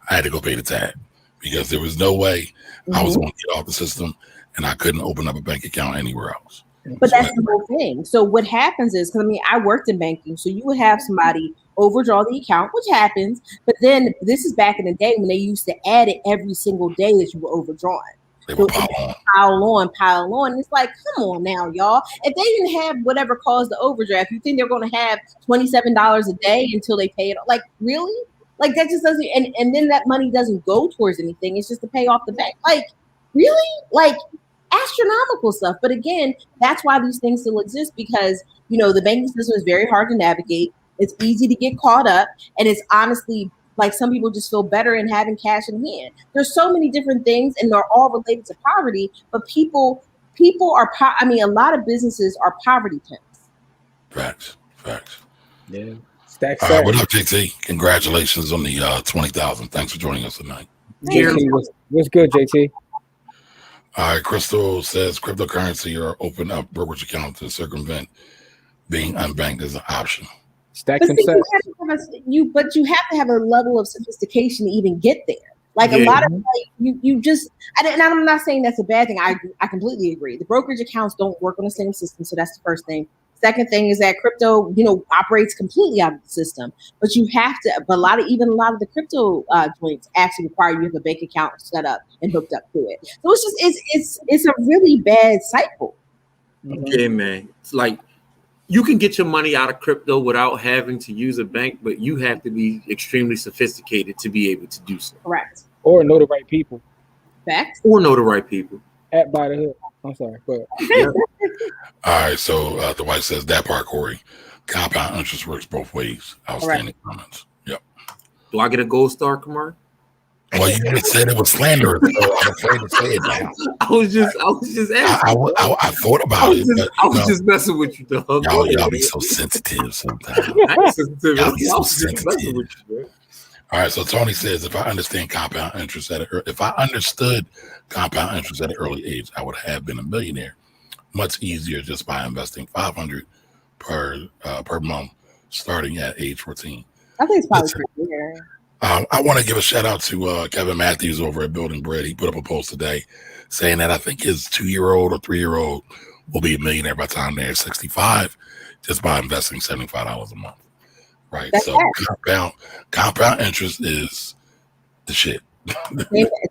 I had to go pay the tab because there was no way I was going to get off the system and I couldn't open up a bank account anywhere else. But that's the whole thing. So what happens is, because I mean, I worked in banking, so you would have somebody overdraw the account, which happens. But then this is back in the day when they used to add it every single day that you were overdrawn. They would pile on. It's like, come on now, y'all. If they didn't have whatever caused the overdraft, you think they're going to have $27 a day until they pay it? Like, really? Like, that just doesn't, and then that money doesn't go towards anything. It's just to pay off the bank. Like, really? Like, astronomical stuff. But again, that's why these things still exist, because, you know, the banking system is very hard to navigate. It's easy to get caught up. And it's honestly, like, some people just feel better in having cash in hand. There's so many different things, and they're all related to poverty. But people are, a lot of businesses are poverty pimps. Facts. Yeah. What up, JT? Congratulations on the 20,000. Thanks for joining us tonight. What's good, JT? All right, Crystal says cryptocurrency or open up brokerage account to circumvent being unbanked is an option. Stack But themselves. you have to have a level of sophistication to even get there. Like a lot of you just, and I'm not saying that's a bad thing. I completely agree. The brokerage accounts don't work on the same system, so that's the first thing. Second thing is that crypto, operates completely out of the system. But you have to. But a lot of the crypto joints actually require you have a bank account set up and hooked up to it. So it's a really bad cycle. Yeah, man. It's like, you can get your money out of crypto without having to use a bank, but you have to be extremely sophisticated to be able to do so. Correct. Or know the right people. Facts. Or know the right people. At by the hood. I'm sorry, but all right, so the wife says that part, Corey. Compound interest works both ways. Outstanding comments. Yep. Do I get a gold star, Kamar? Well, you just said it was slanderous, so I'm afraid to say it now. I was just asking. I thought about it. I was just messing with you, dog. Y'all be so sensitive sometimes. Y'all be so sensitive. All right, so Tony says, if I understood compound interest at an early age, I would have been a millionaire. Much easier just by investing $500 per month, starting at age 14. I think it's probably pretty rare. I want to give a shout out to Kevin Matthews over at Building Bread. He put up a post today saying that I think his 2-year-old or 3-year-old will be a millionaire by the time they're 65 just by investing $75 a month. Right. That's so compound interest is the shit.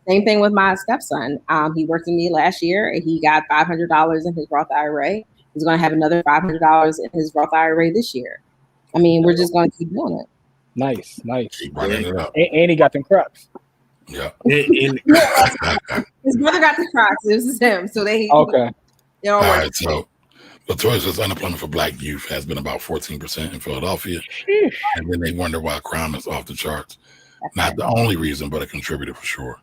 Same thing with my stepson. He worked with me last year and he got $500 in his Roth IRA. He's going to have another $500 in his Roth IRA this year. I mean, we're just going to keep doing it. Nice. Keep running it up. And he got them crops. Yeah. His brother got the crocs. This is him. So okay. They're all right. So Latoya says unemployment for Black youth has been about 14% in Philadelphia. And then they wonder why crime is off the charts. Not the only reason, but a contributor for sure.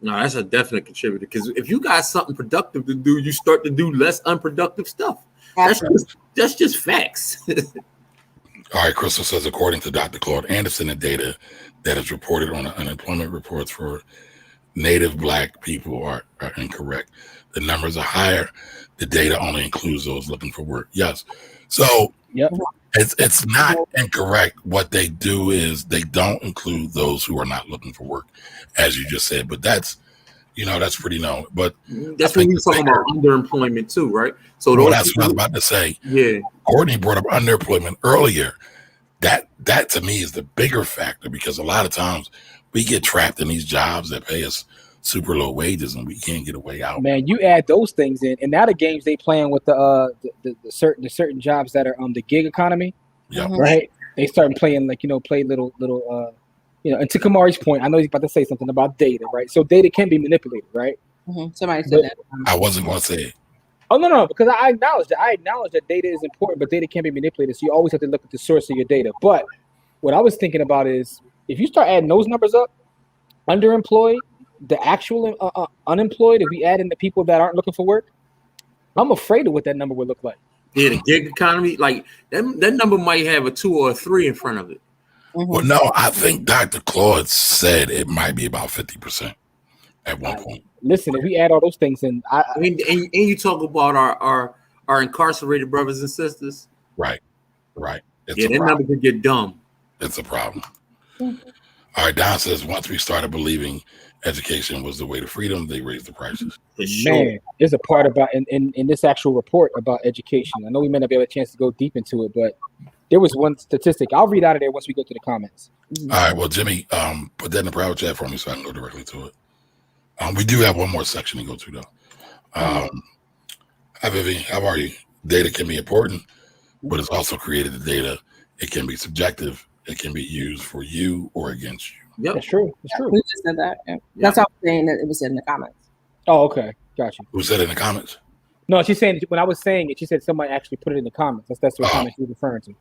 No, that's a definite contributor, because if you got something productive to do, you start to do less unproductive stuff. That's just facts. All right, Crystal says, according to Dr. Claude Anderson, the data that is reported on the unemployment reports for Native Black people are incorrect. The numbers are higher. The data only includes those looking for work. Yes. So it's not incorrect. What they do is they don't include those who are not looking for work, as you just said. But that's pretty known. But that's when you're talking about underemployment too, right? So that's what I was about to say. Yeah. Courtney brought up underemployment earlier. That to me is the bigger factor, because a lot of times we get trapped in these jobs that pay us super low wages and we can't get a way out. Man, you add those things in, and now the games they playing with the certain jobs that are the gig economy, right? They start playing play little and to Kamari's point, I know he's about to say something about data, right? So data can be manipulated, right? Somebody said that. I wasn't going to say it. Oh no, because I acknowledge that. I acknowledge that data is important, but data can be manipulated. So you always have to look at the source of your data. But what I was thinking about is if you start adding those numbers up, underemployed, the actual unemployed, if we add in the people that aren't looking for work, I'm afraid of what that number would look like. Yeah, the gig economy, like that number might have a 2 or a 3 in front of it. Well, no, I think Dr. Claude said it might be about 50% at one point. Listen, if we add all those things in, and you talk about our incarcerated brothers and sisters. Right. That number could get dumb. It's a problem. All right, Don says, once we started believing education was the way to freedom, they raised the prices. Man, there's a part about in this actual report about education. I know we may not be able to have a chance to go deep into it, but there was one statistic. I'll read out of there once we go to the comments. All right, well, Jimmy, put that in the private chat for me so I can go directly to it. We do have one more section to go to, though. Hi, Vivi. How are you? Data can be important, but it's also created the data. It can be subjective. It can be used for you or against you. Yep. That's true. It's true. Who just said that? Yeah. That's all I'm saying, that it was in the comments. Oh, okay. Gotcha. Who said it in the comments? No, she's saying when I was saying it, she said somebody actually put it in the comments. That's what comment she's referring to.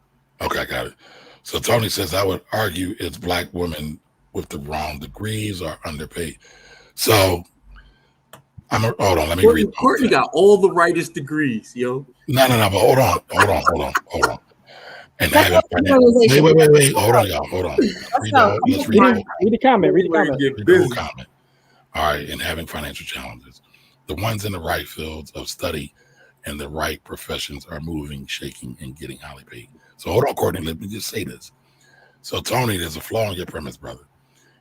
Okay, I got it. So Tony says, I would argue it's Black women with the wrong degrees are underpaid. So hold on, let me read. Courtney got all the rightest degrees, yo. No, but hold on. And wait, hold on, y'all. Hold on. Let's read the comment. Read the whole comment. All right, and having financial challenges. The ones in the right fields of study and the right professions are moving, shaking, and getting highly paid. So hold on, Courtney, let me just say this. So Tony, there's a flaw in your premise, brother.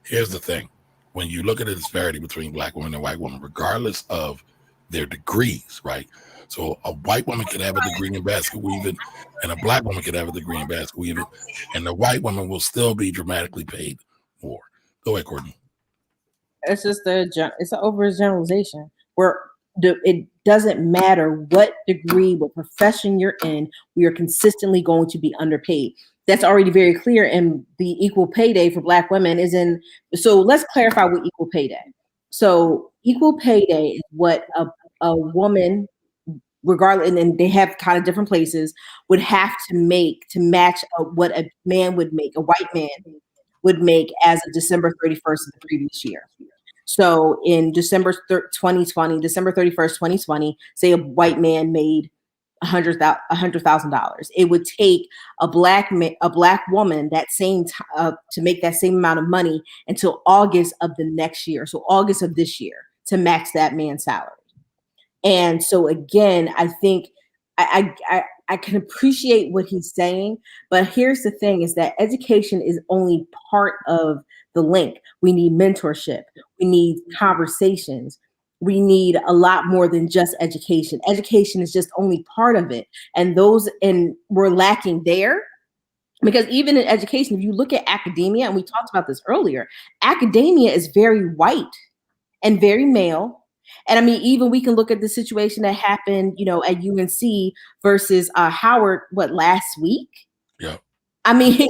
Here's the thing. When you look at the disparity between Black women and white women, regardless of their degrees, right? So a white woman could have a degree in basket weaving and a Black woman could have a degree in basket weaving, and the white woman will still be dramatically paid more. Go ahead, Courtney. It's just it's an overgeneralization where it doesn't matter what degree, what profession you're in, we are consistently going to be underpaid. That's already very clear, and the equal pay day for Black women is in. So let's clarify what equal pay day. So equal pay day is what a woman, regardless, and they have kind of different places, would have to make to match what a man would make, a white man would make as of December 31st of the previous year. So in December 31st, 2020, say a white man made $100,000. It would take a black woman that same to make that same amount of money until August of the next year. So August of this year to match that man's salary. And so again, I think I can appreciate what he's saying, but here's the thing: is that education is only part of the link. We need mentorship. We need conversations. We need a lot more than just education. Education is just only part of it. And we're lacking there, because even in education, if you look at academia, and we talked about this earlier, academia is very white and very male. And I mean, even we can look at the situation that happened, at UNC versus Howard, last week? Yeah. I mean,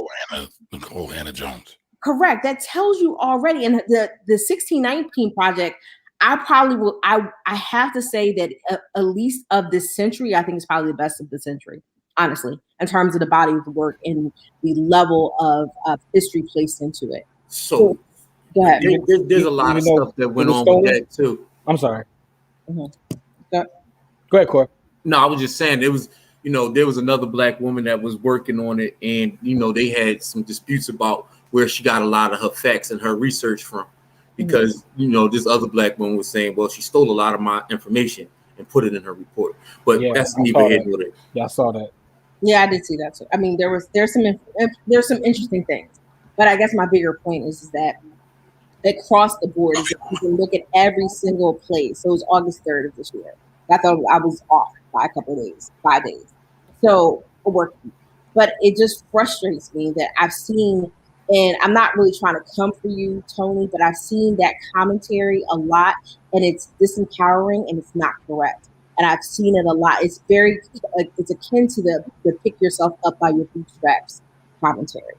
Nicole Hannah Jones. Correct. That tells you already. And the 1619 project, I probably will. I have to say that at least of this century, I think it's probably the best of the century, honestly, in terms of the body of the work and the level of history placed into it. So Go ahead. there's a lot of stuff that went on with that too. I'm sorry. Mm-hmm. Go ahead, Corey. No, I was just saying there was another black woman that was working on it, and they had some disputes about where she got a lot of her facts and her research from, because this other black woman was saying, well, she stole a lot of my information and put it in her report. But that's neither here nor there. Yeah, I saw that. Yeah, I did see that too. I mean, there's some interesting things, but I guess my bigger point is that across the board, is that you can look at every single place. So it was August 3rd of this year. I thought I was off by a couple of days, 5 days. So working, but it just frustrates me that I've seen, and I'm not really trying to come for you, Tony, but I've seen that commentary a lot, and it's disempowering and it's not correct. And I've seen it a lot. It's it's akin to the pick yourself up by your bootstraps commentary.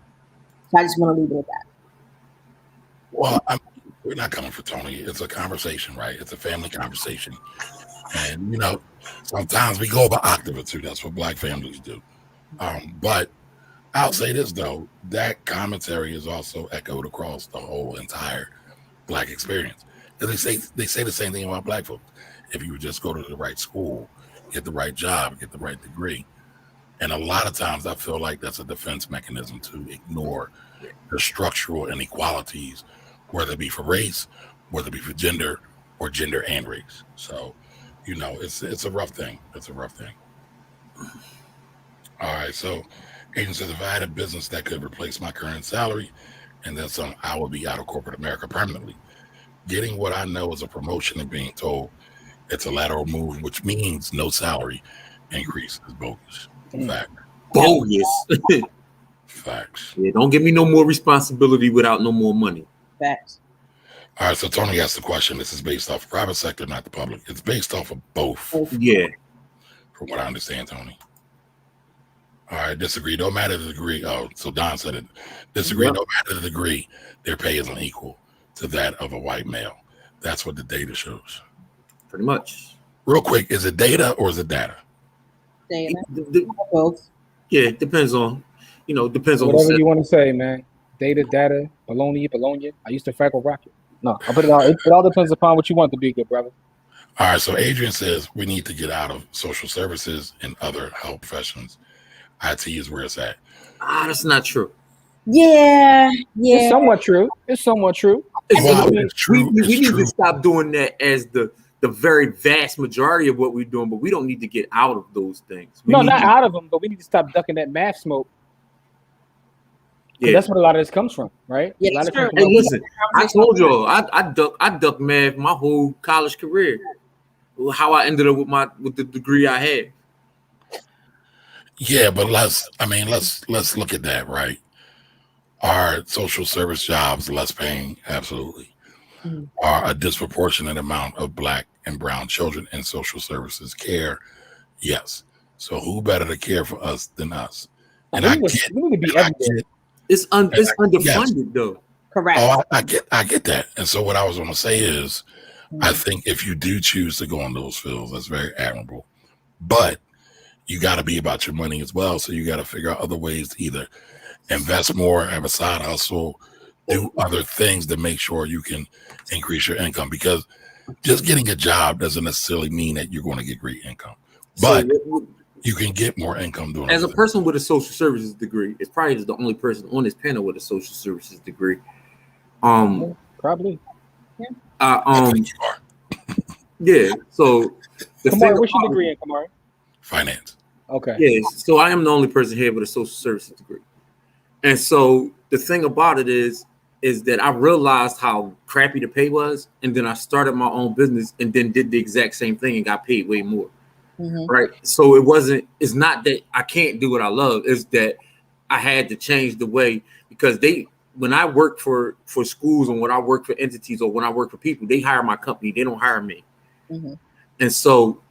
So I just want to leave it at that. Well, we're not coming for Tony. It's a conversation, right? It's a family conversation. And, sometimes we go about octave or two. That's what black families do. But I'll say this, though. That commentary is also echoed across the whole entire black experience. Because they say the same thing about black folks. If you would just go to the right school, get the right job, get the right degree. And a lot of times I feel like that's a defense mechanism to ignore the structural inequalities, whether it be for race, whether it be for gender, or gender and race. So, it's a rough thing. It's a rough thing. All right. So agent says, if I had a business that could replace my current salary and then some, I would be out of corporate America permanently. Getting what I know is a promotion and being told it's a lateral move, which means no salary increase is bogus. Fact. Bogus. Facts. Yeah, don't give me no more responsibility without no more money. Facts. All right, so Tony asked the question. This is based off private sector, not the public. It's based off of both. Yeah. From what I understand, Tony. All right, disagree. Don't matter the degree. Oh, so Don said it. Disagree. Yep. No matter the degree, their pay isn't equal to that of a white male. That's what the data shows. Pretty much. Real quick, is it data or is it data? Data. Both. Yeah, it depends on, depends on whatever you want to say, man. Data, baloney. I used to Fraggle Rocket. No, I'll put it out. It all depends upon what you want to be, good brother. All right, so Adrian says we need to get out of social services and other health professions. IT is where it's at. That's not true. Yeah. It's somewhat true. It's true. We need to stop doing that as the very vast majority of what we're doing, but we don't need to get out of those things. Not out of them, but we need to stop ducking that math smoke. Yeah, that's what a lot of this comes from, right? Yeah, that's true. Hey, listen, I told y'all I ducked math my whole college career. How I ended up with the degree I had. Yeah, but let's look at that, right? Are social service jobs less paying? Absolutely. Mm-hmm. Are a disproportionate amount of Black and brown children in social services care? Yes. So who better to care for us than us? And it's underfunded though. Correct. Oh, I get that. And so what I was going to say is, I think if you do choose to go in those fields, that's very admirable. But you got to be about your money as well. So you got to figure out other ways to either invest more, have a side hustle, do other things to make sure you can increase your income. Because just getting a job doesn't necessarily mean that you're going to get great income. But you can get more income doing it. As a person with a social services degree, it's probably the only person on this panel with a social services degree. Probably. Yeah. I think you are. Yeah. So Kamari, what's your degree in, Kamari? Finance. Okay. Yeah. So I am the only person here with a social services degree. And so the thing about it is that I realized how crappy the pay was, and then I started my own business and then did the exact same thing and got paid way more. Mm-hmm. Right. So it's not that I can't do what I love, it's that I had to change the way, because when I work for schools and when I work for entities or when I work for people, they hire my company, they don't hire me. Mm-hmm. And so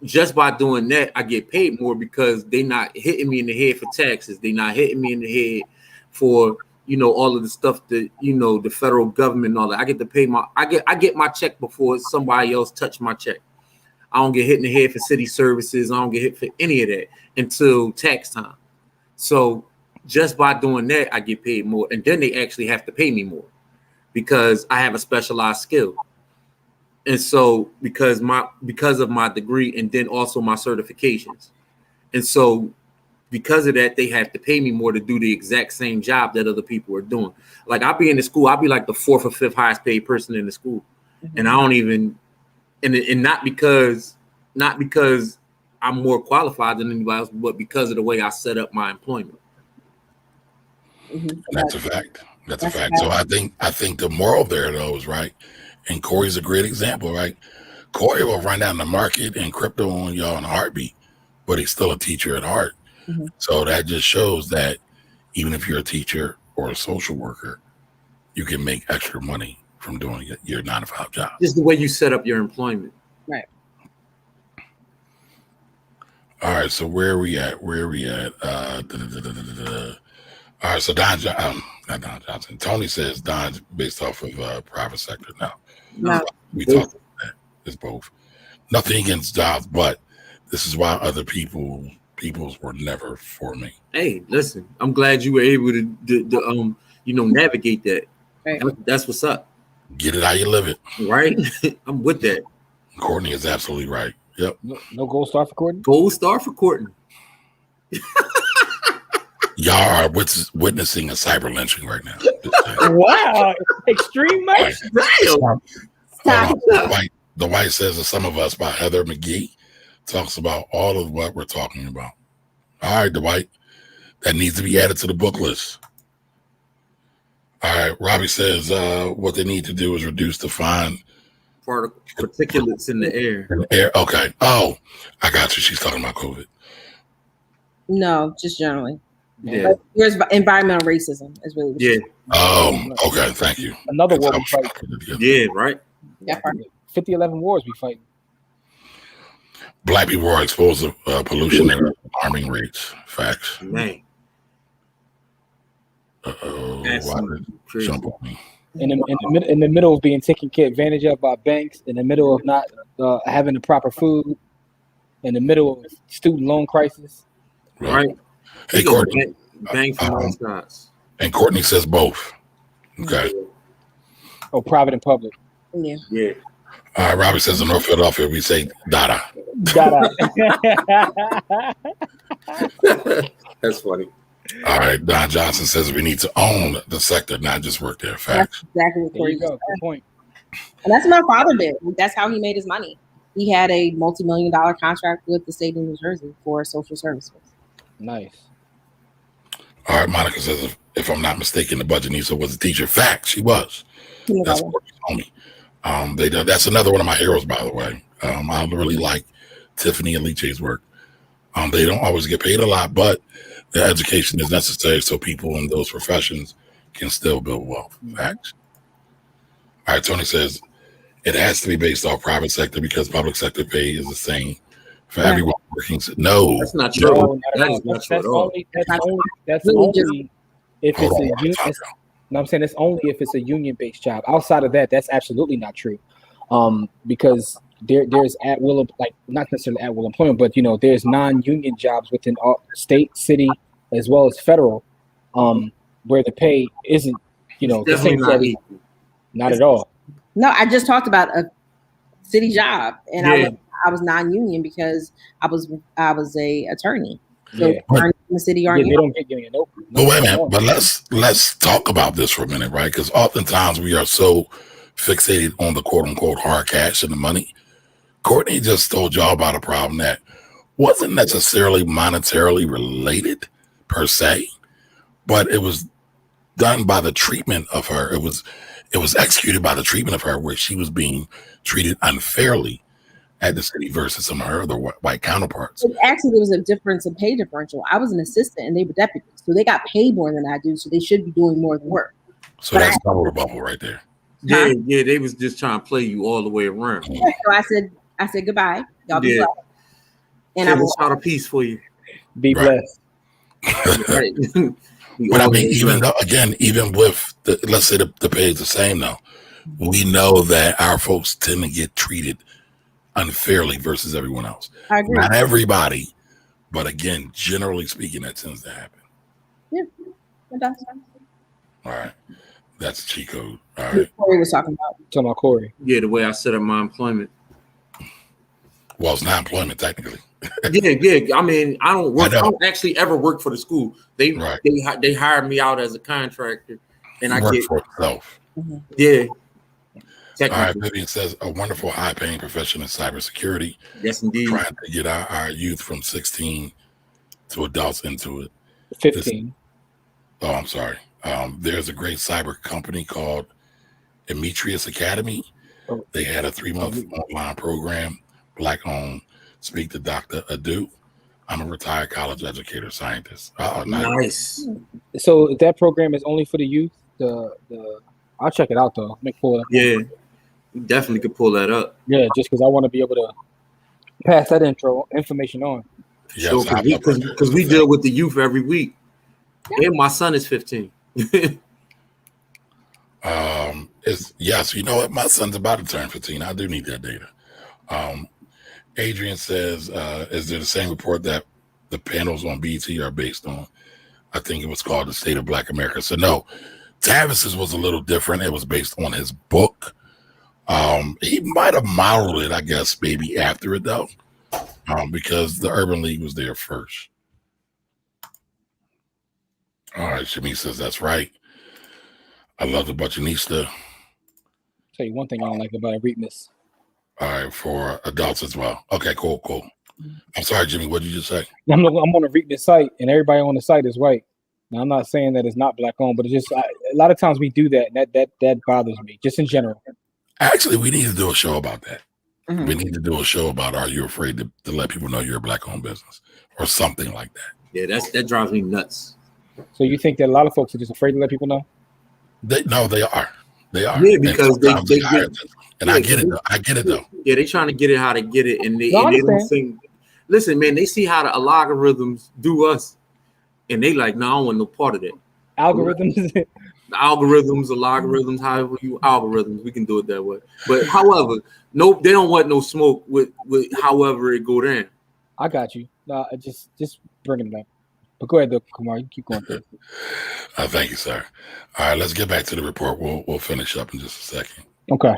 just by doing that, I get paid more because they're not hitting me in the head for taxes. They're not hitting me in the head for, all of the stuff that, the federal government and all that. I get to pay I get my check before somebody else touch my check. I don't get hit in the head for city services. I don't get hit for any of that until tax time. So just by doing that, I get paid more. And then they actually have to pay me more because I have a specialized skill. And so because of my degree and then also my certifications. And so because of that, they have to pay me more to do the exact same job that other people are doing. Like I'll be in the school, I'll be like the 4th or 5th highest paid person in the school. Mm-hmm. And I don't even, and not because I'm more qualified than anybody else, but because of the way I set up my employment. Mm-hmm. That's a fact. That's a fact. So I think the moral there though is right. And Corey's a great example, right? Corey will run down the market and crypto on y'all in a heartbeat, but he's still a teacher at heart. Mm-hmm. So that just shows that even if you're a teacher or a social worker, you can make extra money from doing your 9-to-5 job. Just the way you set up your employment. Right. All right. So where are we at? All right. So not Don Johnson. Tony says Don's based off of private sector. No. We talked about that. It's both. Nothing against jobs, but this is why other people's were never for me. Hey, listen, I'm glad you were able to navigate that. Right. That's what's up. Get it how you live it. Right? I'm with that. Courtney is absolutely right. Yep. No gold star for Courtney? Gold star for Courtney. Y'all are witnessing a cyber lynching right now. Wow. Extreme much? The White Says of Some of Us by Heather McGee talks about all of what we're talking about. All right, Dwight. That needs to be added to the book list. All right, Robbie says what they need to do is reduce the fine particulates in the air. Okay. Oh, I got you. She's talking about COVID. No, just generally. Yeah. There's environmental racism is really. Yeah. Oh, okay. Thank you. Another war we fight. Yeah, right. Yeah. 50-11 wars we fight. Black people are exposed to pollution at alarming rates. Facts. Man. Jump on me. In the middle of being taken advantage of by banks, in the middle of not having the proper food, in the middle of student loan crisis. Right. Hey, Courtney. Bang from all sides. And Courtney says both. Okay. Oh, private and public. Yeah. Yeah. All right, Robbie says in North Philadelphia, we say Dada. Dada. That's funny. All right, Don Johnson says we need to own the sector, not just work there. Facts. That's exactly what There you go. Good point. And that's what my father did. That's how he made his money. He had a multi-million-dollar contract with the state of New Jersey for social services. Nice. All right, Monica says if I'm not mistaken, the budgetnista was a teacher. Fact, she was. That's what she told me. That's another one of my heroes, by the way. I really like Tiffany and Leach's work. They don't always get paid a lot, but the education is necessary so people in those professions can still build wealth. Facts. All right, Tony says it has to be based off private sector because public sector pay is the same for everyone working. No, that's not true. No, that is not true at all. That's only if it's a union. No, I'm saying it's only if it's a union-based job. Outside of that, that's absolutely not true. Because there's at will, like not necessarily at will employment, but there's non-union jobs within all state, city, as well as federal, where the pay isn't, the same for everyone. Not at all. No, I just talked about a city job, and I was non-union because I was a attorney. So in the city aren't they don't get union. Nope. But wait a minute. But let's talk about this for a minute, right? Because oftentimes we are so fixated on the quote unquote hard cash and the money. Courtney just told y'all about a problem that wasn't necessarily monetarily related per se, but it was done by the treatment of her. It was executed by the treatment of her where she was being treated unfairly at the city versus some of her other white counterparts. Actually, there was a difference in pay differential. I was an assistant and they were deputies, so they got paid more than I do, so they should be doing more than work. So that's double the bubble right there. Yeah, they was just trying to play you all the way around. Yeah, so I said goodbye. Y'all be blessed. And I will shout a piece for you. Be blessed. Right. But I mean, even with let's say the pay is the same though, we know that our folks tend to get treated unfairly versus everyone else. I agree. Not everybody, but again, generally speaking, that tends to happen. Yeah, All right. That's a cheat code. All right. Corey was talking about Corey. Yeah, the way I set up my employment. Well, it's not employment technically. Yeah. I mean, I don't work. I know. don't actually ever work for the school. They hired me out as a contractor, and I work get for itself. Yeah. All right, Vivian says a wonderful, high-paying profession in cybersecurity. Yes, indeed. Trying to get our youth from 16 to adults into it. 15. I'm sorry. There's a great cyber company called Demetrius Academy. Oh. They had a 3-month online program, Black-owned. Speak to Dr. Adu. I'm a retired college educator scientist. Nice. So that program is only for the youth. I'll check it out though. Make pull it up. Yeah, you definitely could pull that up. Yeah, just because I want to be able to pass that information on. Yes, sure, because we deal with the youth every week. Yeah. And my son is 15. Yes, you know what? My son's about to turn 15. I do need that data. Adrian says, is there the same report that the panels on BT are based on? I think it was called The State of Black America. So no, Tavis's was a little different. It was based on his book. He might have modeled it, I guess, maybe after it though, because the Urban League was there first. All right, Shami says that's right. I love the Buccanista. Tell you one thing I don't like about Readness. All right, for adults as well. Okay, cool. I'm sorry, Jimmy. What did you just say? I'm on a Readness site, and everybody on the site is white. Now, I'm not saying that it's not black owned, but it's just a lot of times we do that, and that bothers me, just in general. Actually, we need to do a show about that. Mm-hmm. We need to do a show about are you afraid to let people know you're a black owned business or something like that. Yeah, that drives me nuts. So you think that a lot of folks are just afraid to let people know? They are. Yeah, because they and I get it. I get it though. Yeah, they trying to get it how to get it, and they don't think. Listen, man, they see how the algorithms do us, and they like, no, I don't want no part of that. Algorithms, logarithms, however you algorithms, we can do it that way. But however, no, they don't want no smoke with however it go down. I got you. No, just bring it up. But go ahead, though, Kumar. You keep going through. Thank you, sir. All right, let's get back to the report. We'll finish up in just a second. Okay.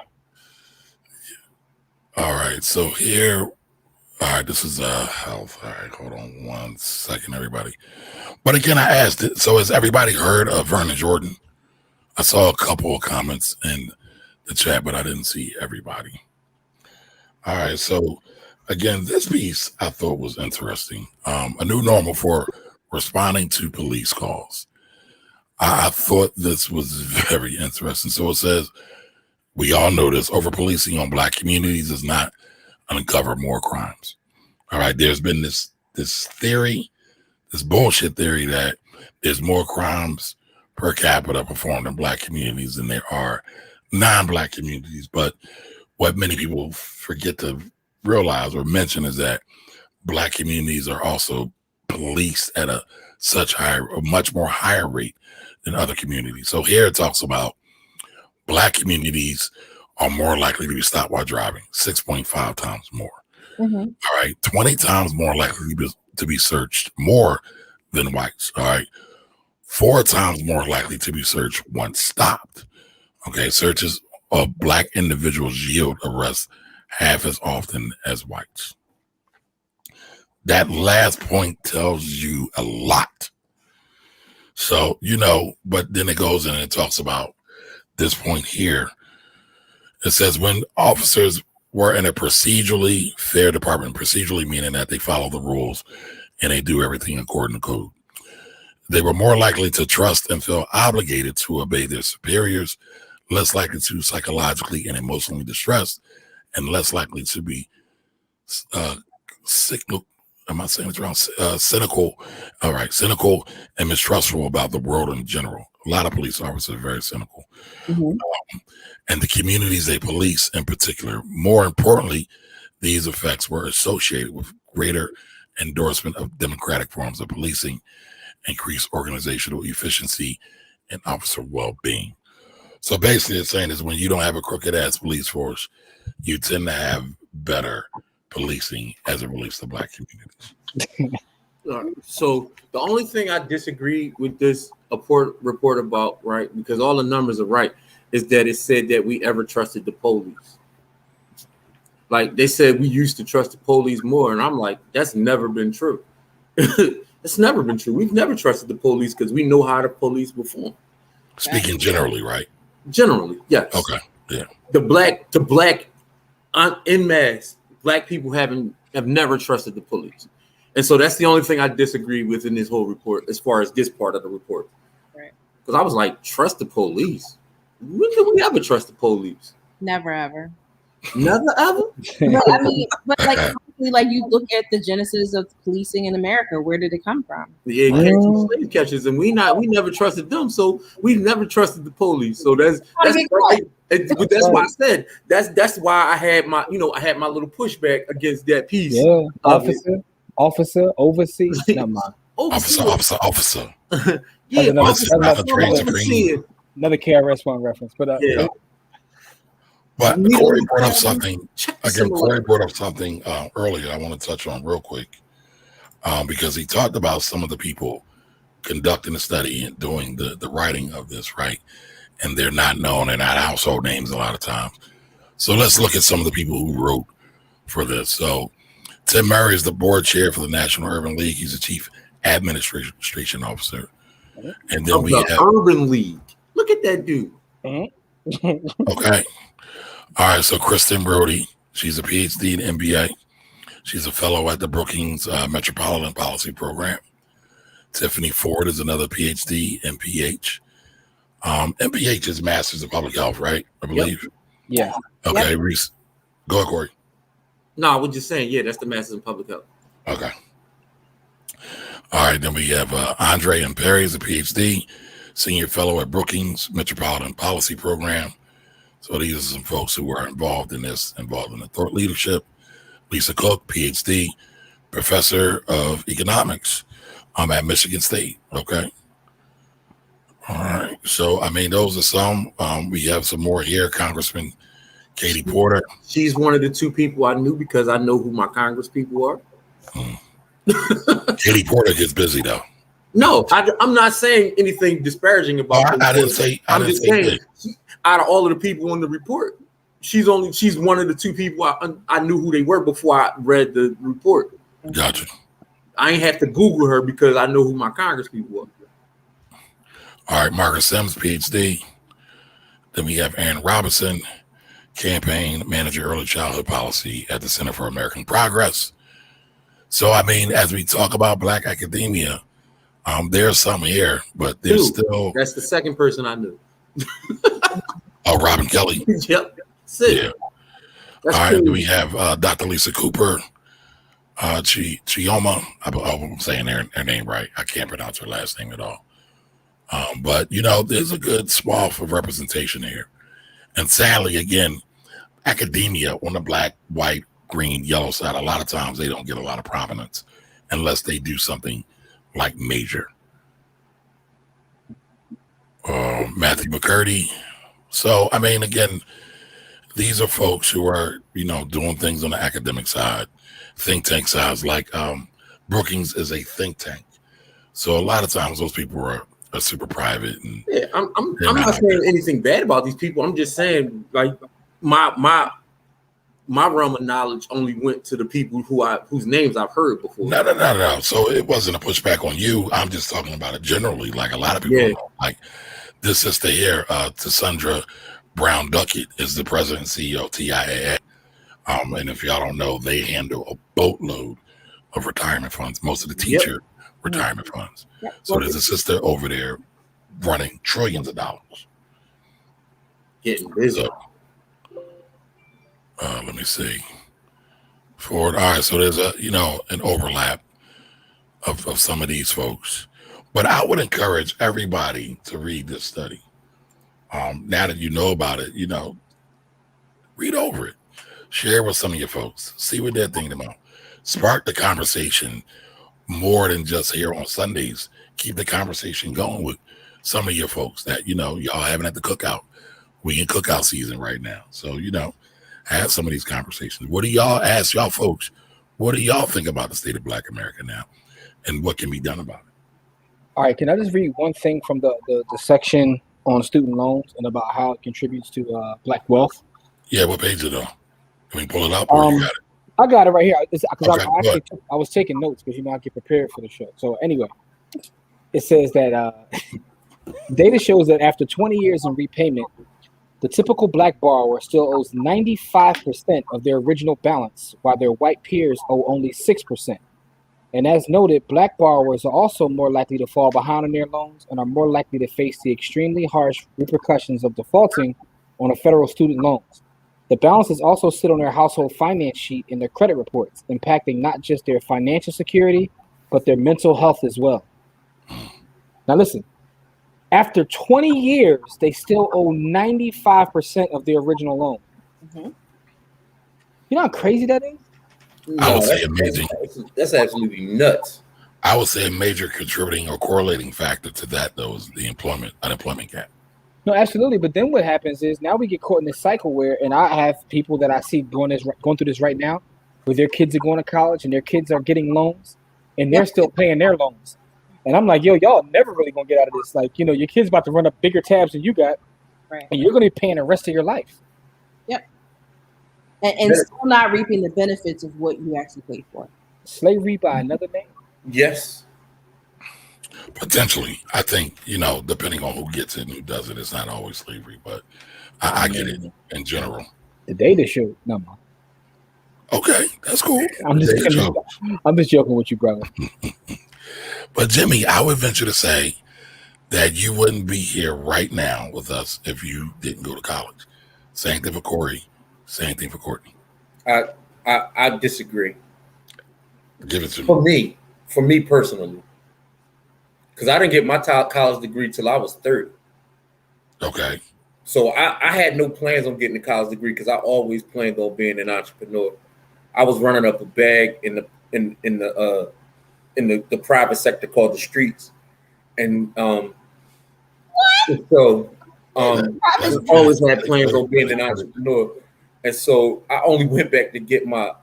All right. So here, all right. This is health. All right. Hold on 1 second, everybody. But again, I asked it. So has everybody heard of Vernon Jordan? I saw a couple of comments in the chat, but I didn't see everybody. All right. So again, this piece I thought was interesting. A new normal for responding to police calls. I thought this was very interesting. So it says, we all know this, over policing on black communities does not uncover more crimes. All right. There's been this theory, this bullshit theory that there's more crimes per capita performed in black communities than there are non-black communities. But what many people forget to realize or mention is that black communities are also policed at a much more higher rate than other communities. So here it talks about black communities are more likely to be stopped while driving, 6.5 times more. Mm-hmm. All right, 20 times more likely to be searched, more than whites. All right, 4 times more likely to be searched once stopped. Okay, searches of black individuals yield arrests half as often as whites. That last point tells you a lot. So, but then it goes in and it talks about this point here. It says when officers were in a procedurally fair department, procedurally meaning that they follow the rules and they do everything according to code, they were more likely to trust and feel obligated to obey their superiors, less likely to psychologically and emotionally distressed, and less likely to be cynical. Am I saying it's wrong? Cynical. All right. Cynical and mistrustful about the world in general. A lot of police officers are very cynical. Mm-hmm. And the communities they police in particular. More importantly, these effects were associated with greater endorsement of democratic forms of policing, increased organizational efficiency, and officer well-being. So basically it's saying is when you don't have a crooked ass police force, you tend to have better policing as it relates to black communities. So the only thing I disagree with this report about, right, because all the numbers are right, is that it said that we ever trusted the police. Like they said we used to trust the police more, and I'm like, that's never been true. It's never been true. We've never trusted the police because we know how the police perform. Speaking generally, right? Generally, yes. Okay. Yeah. The black en masse, black people have never trusted the police. And so that's the only thing I disagree with in this whole report, as far as this part of the report. Right. Because I was like, trust the police? When did we ever trust the police? Never ever. Never ever? But I mean, like you look at the genesis of policing in America, where did it come from? Yeah, slave catchers, and we never trusted them, so we never trusted the police. So that's why I said that's why I had my little pushback against that piece. Yeah, officer, oversee. Never mind. Officer. Yeah, another KRS-One reference, but yeah. But Corey brought up something. Again, Corey brought up something earlier I want to touch on real quick, because he talked about some of the people conducting the study and doing the writing of this, right? And they're not known, they're not household names a lot of times. So let's look at some of the people who wrote for this. So Tim Murray is the board chair for the National Urban League. He's the chief administration officer. And then we have Urban League. Look at that dude. Okay. All right, so Kristen Brody, she's a PhD in MBA. She's a fellow at the Brookings Metropolitan Policy Program. Tiffany Ford is another PhD, MPH. MPH is Masters of Public Health, right? I believe. Yeah. Okay, Reese. Go ahead, Corey. No, I was just saying, yeah, that's the Masters in Public Health. Okay. All right, then we have Andre M. Perry is a PhD, senior fellow at Brookings Metropolitan Policy Program. So these are some folks who are involved in the thought leadership. Lisa Cook, PhD, professor of economics at Michigan State. Okay. All right. So, I mean, those are some. We have some more here. Congressman Katie Porter. She's one of the two people I knew because I know who my Congress people are. Katie Porter gets busy, though. No, I'm not saying anything disparaging about her. I didn't say. I'm just saying, out of all of the people in the report, she's one of the two people I knew who they were before I read the report. Gotcha. I ain't have to Google her because I know who my Congress people were. All right, Margaret Sims, PhD. Then we have Aaron Robinson, campaign manager, early childhood policy at the Center for American Progress. So, I mean, as we talk about Black academia, there's some here, but there's still. That's the second person I knew. Oh, Robin Kelly. Yep. Yeah. All right. Then we have Dr. Lisa Cooper, Chioma. I'm saying her name right. I can't pronounce her last name at all. But, there's a good swath of representation here. And sadly, again, academia on the black, white, green, yellow side, a lot of times they don't get a lot of prominence unless they do something like major. Matthew McCurdy. So, I mean, again, these are folks who are, doing things on the academic side, think tank sides, like Brookings is a think tank. So a lot of times those people are super private. And yeah, I'm not saying anything bad about these people. I'm just saying, like, my realm of knowledge only went to the people whose names I've heard before. No. So it wasn't a pushback on you. I'm just talking about it generally. Like a lot of people know, like this sister here, Cassandra Brown Duckett, is the president and CEO of TIAA. And if y'all don't know, they handle a boatload of retirement funds, most of the teacher retirement funds. Yep. So there's a sister over there running trillions of dollars. Getting busy. So, let me see. Forward. All right. So there's an overlap of some of these folks. But I would encourage everybody to read this study. Now that you know about it, read over it. Share with some of your folks. See what they're thinking about. Spark the conversation more than just here on Sundays. Keep the conversation going with some of your folks that, y'all having at the cookout. We in cookout season right now. So, have some of these conversations. What do y'all ask y'all folks? What do y'all think about the state of Black America now? and what can be done about it. All right, can I just read one thing from the section on student loans and about how it contributes to Black wealth? Yeah, what page is it on? Can we pull it up or you got it? I got it right here because Okay, I was taking notes because I get prepared for the show. So anyway, it says that data shows that after 20 years in repayment, the typical Black borrower still owes 95% of their original balance, while their white peers owe only 6%. And as noted, Black borrowers are also more likely to fall behind on their loans and are more likely to face the extremely harsh repercussions of defaulting on a federal student loans. The balances also sit on their household finance sheet in their credit reports, impacting not just their financial security, but their mental health as well. Now listen, after 20 years, they still owe 95% of their original loan. Mm-hmm. You know how crazy that is? I would say amazing. That's absolutely nuts. I would say a major contributing or correlating factor to that, though, is the unemployment gap. No, absolutely. But then what happens is now we get caught in this cycle where, and I have people that I see going through this right now, where their kids are going to college and their kids are getting loans, and they're still paying their loans. And I'm like, yo, y'all never really gonna get out of this. Like, your kid's about to run up bigger tabs than you got, right? And you're gonna be paying the rest of your life. Yep. And still not reaping the benefits of what you actually paid for. Slavery by another name. Yes. Potentially, I think, depending on who gets it and who does it, it's not always slavery, but I get it in general. The data show. No. Okay, that's cool. I'm just joking with you, brother. But Jimmy, I would venture to say that you wouldn't be here right now with us if you didn't go to college. Same thing for Corey. Same thing for Courtney. I disagree. Give it to me. For me personally. Because I didn't get my college degree till I was 30. Okay. So I had no plans on getting a college degree because I always planned on being an entrepreneur. I was running up a bag in the private sector called the streets, and so I always had plans on being an entrepreneur, and so I only went back to get my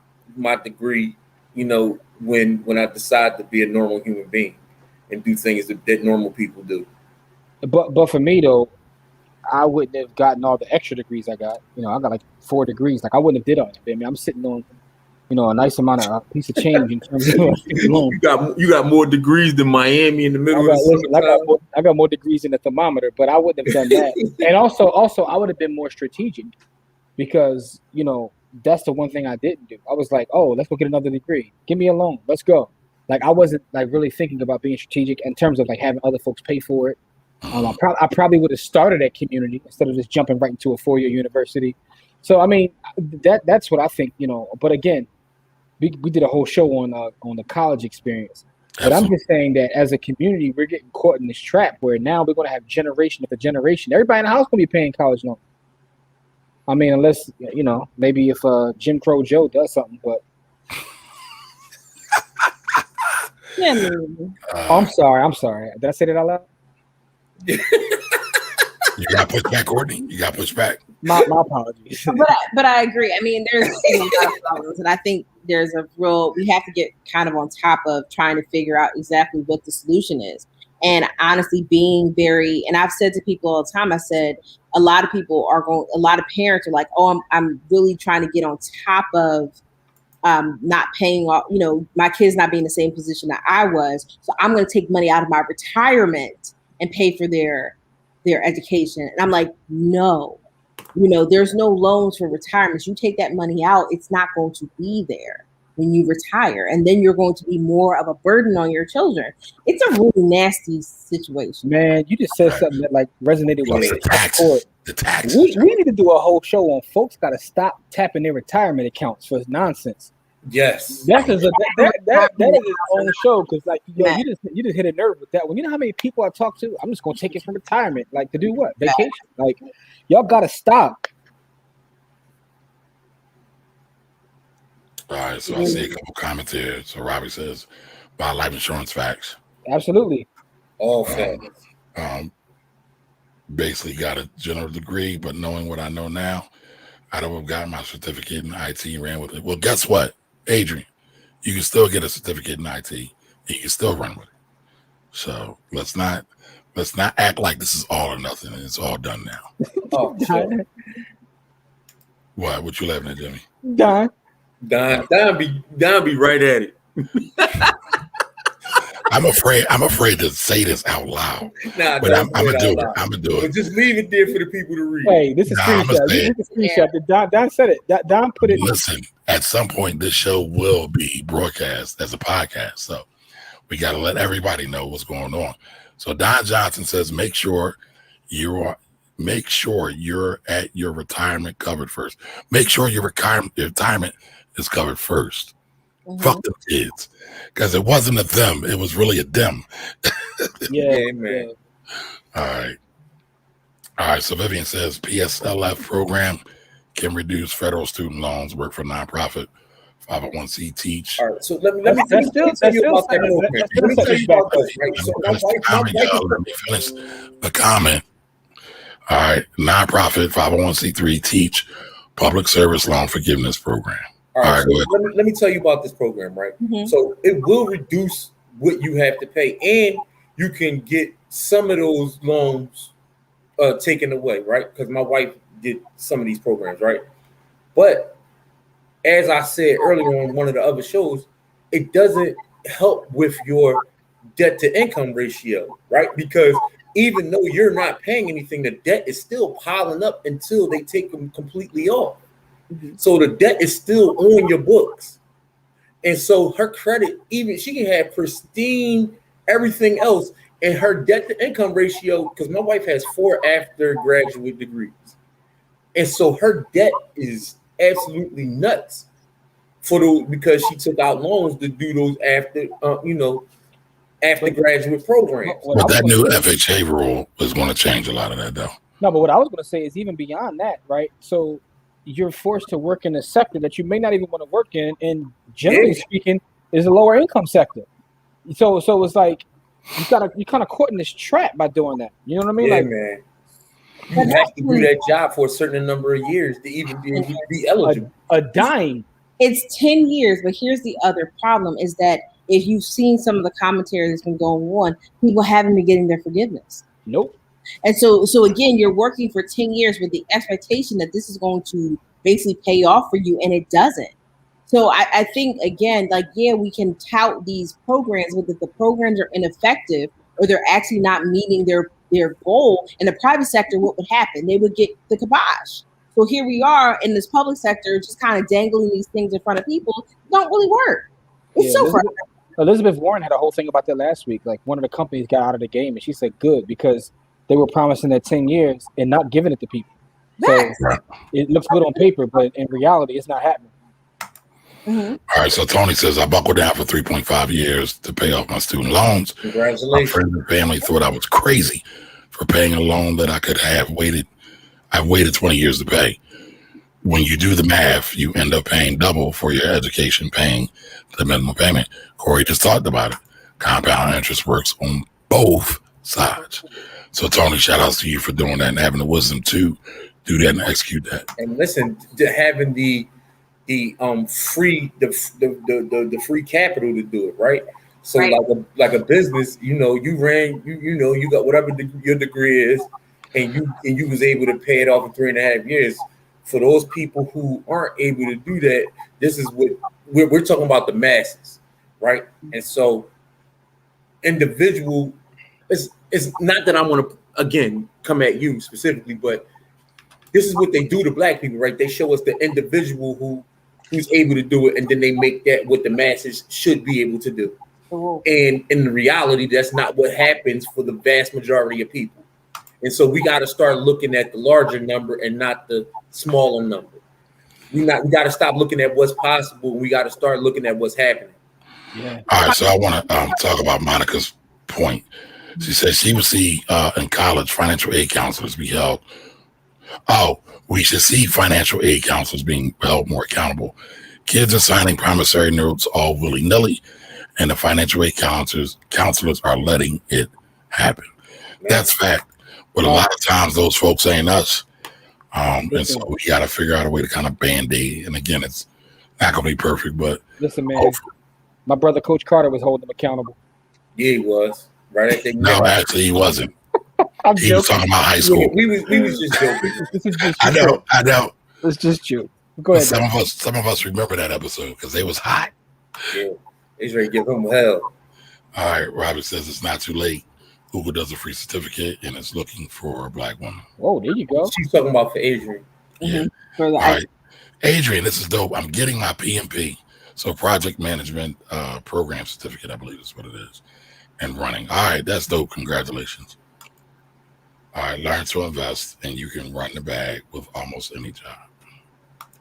degree, when I decided to be a normal human being and do things that normal people do. But for me though, I wouldn't have gotten all the extra degrees I got. I got like 4 degrees. Like I wouldn't have did all that. I mean, I'm sitting on, a nice amount of a piece of change in terms of you got more degrees than Miami in the middle of the summertime. I got more degrees in the thermometer, but I wouldn't have done that. And also I would have been more strategic because, that's the one thing I didn't do. I was like, oh, let's go get another degree. Give me a loan. Let's go. Like I wasn't like really thinking about being strategic in terms of like having other folks pay for it. I probably would have started at community instead of just jumping right into a 4-year university. So I mean, that's what I think. But again, we did a whole show on the college experience. But I'm just saying that as a community, we're getting caught in this trap where now we're going to have generation after generation. Everybody in the house going to be paying college loans. I mean, unless maybe if Jim Crow Joe does something, but. I'm sorry. Did I say that out loud? You got pushed back, Courtney. You got pushed back. My apologies. But I agree. I mean, there's a lot of problems, and I think there's we have to get kind of on top of trying to figure out exactly what the solution is. And honestly, and I've said to people all the time, I said, a lot of parents are like, oh, I'm really trying to get on top of not paying off, my kids not being in the same position that I was. So I'm going to take money out of my retirement and pay for their education. And I'm like, no, there's no loans for retirement. You take that money out, it's not going to be there when you retire. And then you're going to be more of a burden on your children. It's a really nasty situation. Man, you just said something that like resonated with me. The tax. We need to do a whole show on folks got to stop tapping their retirement accounts for nonsense. Yes, that is its own show because like you just hit a nerve with that one. You know how many people I talk to? I'm just gonna take it from retirement, like to do what? Vacation? Like y'all gotta stop. All right, so I see a couple comments here. So Robbie says, "Buy life insurance facts." Absolutely, all facts. Basically, got a general degree, but knowing what I know now, I'd have gotten my certificate in IT and ran with it. Well, guess what? Adrian, you can still get a certificate in IT. You can still run with it. So let's not act like this is all or nothing and it's all done now. Oh, sure. What you laughing at, Jimmy? Don be right at it. I'm afraid to say this out loud. Nah, but I'm gonna do it. I'm gonna do it. But just leave it there for the people to read. Hey, this is screenshot. This is screenshot. Don said it. Don put it. Listen, at some point, this show will be broadcast as a podcast, so we got to let everybody know what's going on. So Don Johnson says, make sure you're at your retirement covered first. Make sure your retirement is covered first. Mm-hmm. Fuck them kids, because it wasn't a them; it was really a them. Yeah, man. All right. So Vivian says PSLF program can reduce federal student loans. Work for nonprofit 501c teach. All right. So let me tell you about that program. Let me tell you about this. Right. So let me finish the comment. All right. Nonprofit 501c3 teach public service loan forgiveness program. All right, so let me tell you about this program, right? Mm-hmm. So it will reduce what you have to pay, and you can get some of those loans taken away, right? Because my wife did some of these programs, right? But as I said earlier on one of the other shows, it doesn't help with your debt to income ratio, right? Because even though you're not paying anything, the debt is still piling up until they take them completely off. Mm-hmm. So the debt is still on your books. And so her credit, even she can have pristine everything else, and her debt to income ratio, because my wife has 4 after graduate degrees. And so her debt is absolutely nuts because she took out loans to do those after graduate programs. But that new FHA rule is going to change a lot of that, though. No, but what I was going to say is even beyond that, right? So you're forced to work in a sector that you may not even want to work in, and generally speaking, is a lower income sector. So it's like you kind of caught in this trap by doing that. You know what I mean? Yeah, like, man. You have to do that job for a certain number of years to even be eligible. A dime. It's 10 years, but here's the other problem: is that if you've seen some of the commentary that's been going on, people haven't been getting their forgiveness. Nope. And so again, you're working for 10 years with the expectation that this is going to basically pay off for you, and it doesn't. So I think, again, we can tout these programs, but if the programs are ineffective or they're actually not meeting their goal in the private sector, what would happen? They would get the kibosh. So here we are in this public sector, just kind of dangling these things in front of people. It don't really work. It's so frustrating. Elizabeth Warren had a whole thing about that last week. Like, one of the companies got out of the game, and she said good, because they were promising that 10 years and not giving it to people. So it looks good on paper, but in reality, it's not happening. Mm-hmm. All right, so Tony says, I buckled down for 3.5 years to pay off my student loans. Congratulations. My friends and family thought I was crazy for paying a loan that I could have waited. I waited 20 years to pay. When you do the math, you end up paying double for your education, paying the minimum payment. Corey just talked about it. Compound interest works on both sides. So Tony, shout outs to you for doing that and having the wisdom to do that and execute that. And listen, to having the free capital to do it, right? So like a business, you got whatever your degree is, and you was able to pay it off in 3.5 years. For those people who aren't able to do that, this is what we're talking about, the masses, right? And so individual, it's not that I want to again come at you specifically, but this is what they do to Black people, right? They show us the individual who's able to do it, and then they make that what the masses should be able to do. And in reality, that's not what happens for the vast majority of people. And so we got to start looking at the larger number and not the smaller number. We got to stop looking at what's possible. We got to start looking at what's happening. Yeah. All right, so I want to talk about Monica's point. She says she would see in college financial aid counselors be held. Oh, we should see financial aid counselors being held more accountable. Kids are signing promissory notes all willy-nilly, and the financial aid counselors are letting it happen. That's fact. But a lot of times those folks ain't us. And so we got to figure out a way to kind of band-aid. And again, it's not going to be perfect, but listen, man. hopefully. My brother, Coach Carter, was holding him accountable. Yeah, he was. Right at the No, actually, he wasn't. I'm He was joking. talking about high school. Yeah, we was just joking. This is just I know. It's just true. Go But ahead. some of us remember that episode because they was hot. Yeah, he's ready to give him hell. All right, Robert says it's not too late. Google does a free certificate and is looking for a black woman. Oh, there you go. She's talking about for Adrian. Yeah. For the All right, Adrian, this is dope. I'm getting my PMP, so project management program certificate, I believe is what it is, and running. All right, that's dope. Congratulations. All right, learn to invest, and you can run the bag with almost any job.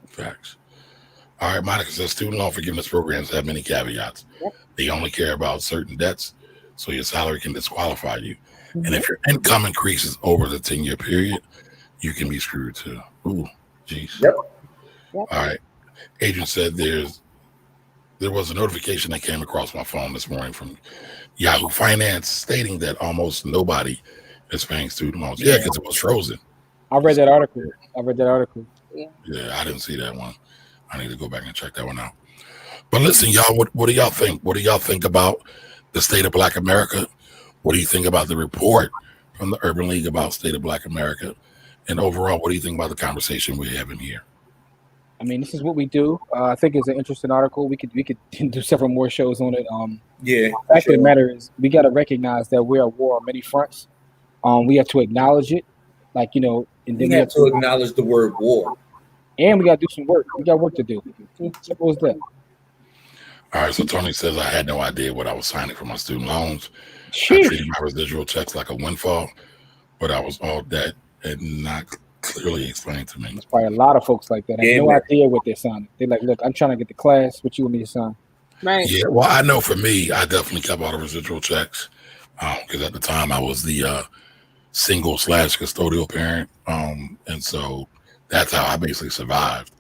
Facts. All right, Monica says student loan forgiveness programs have many caveats. Yep. They only care about certain debts, so your salary can disqualify you. Mhm. And if your income increases over the 10-year period, you can be screwed too. Ooh, geez. Yep. All right. Agent said there was a notification that came across my phone this morning from Yahoo Finance stating that almost nobody is paying student loans. Yeah, because it was frozen. I read that article. Yeah, I didn't see that one. I need to go back and check that one out. But listen, y'all, what do y'all think? What do y'all think about the state of Black America? What do you think about the report from the Urban League about state of Black America? And overall, what do you think about the conversation we're having here? I mean, this is what we do. I think it's an interesting article. We could do several more shows on it. Yeah. The fact of the matter is, we got to recognize that we're at war on many fronts. We have to acknowledge it, and then We have to acknowledge the word war. And we got to do some work. We got work to do. Simple as that. All right, so Tony says, I had no idea what I was signing for my student loans. Sheesh. I treated my residual checks like a windfall, but I was all debt and not clearly explained to me. There's probably a lot of folks like that. I have no idea what they're signing. They're like, look, I'm trying to get the class. What you want me to sign? Right. Yeah, well, I know for me, I definitely kept all the residual checks because at the time I was the single/custodial parent. And so that's how I basically survived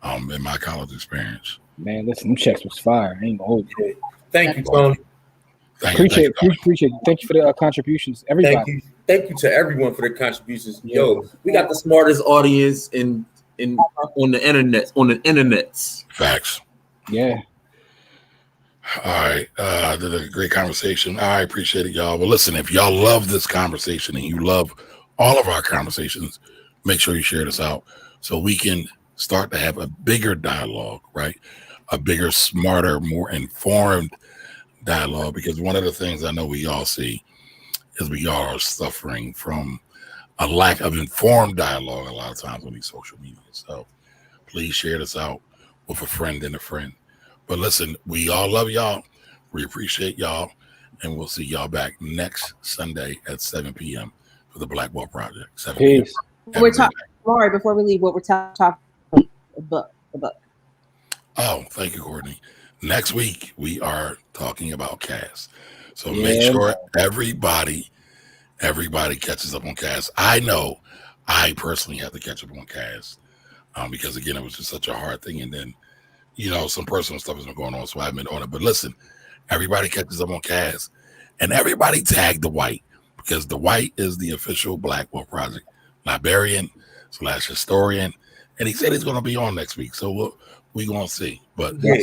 in my college experience. Man, listen, them checks was fire. I ain't gonna hold you. Thank you, Tony. Appreciate it. Thank you for the contributions, everybody. Thank you to everyone for their contributions. Yeah. Yo, We got the smartest audience on the internet. Facts. Yeah. All right. Did a great conversation. I appreciate it, y'all. Well, listen, if y'all love this conversation and you love all of our conversations, make sure you share this out so we can start to have a bigger dialogue, right? A bigger, smarter, more informed dialogue. Because one of the things I know we all see is we all are suffering from a lack of informed dialogue a lot of times on these social media. So please share this out with a friend and a friend. But listen, we all love y'all. We appreciate y'all. And we'll see y'all back next Sunday at 7 p.m. for the Black Ball Project. 7 Peace. p.m. We're talking, Laurie, before we leave, what we're talking the book. Oh, thank you, Courtney. Next week, we are talking about Cass. So make sure everybody catches up on Cass. I know I personally have to catch up on Cass because, again, it was just such a hard thing. And then, some personal stuff has been going on, so I haven't been on it. But listen, everybody catches up on Cass. And everybody tag the White because the White is the official Black Ball Project librarian/historian. And he said he's going to be on next week. So we're going to see. But yes.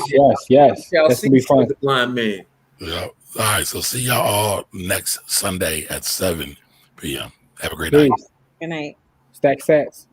Y'all That's see gonna be fun. the blind man. yeah. All right. So see y'all all next Sunday at 7 p.m. Have a great night. Peace. Good night. Stack sats.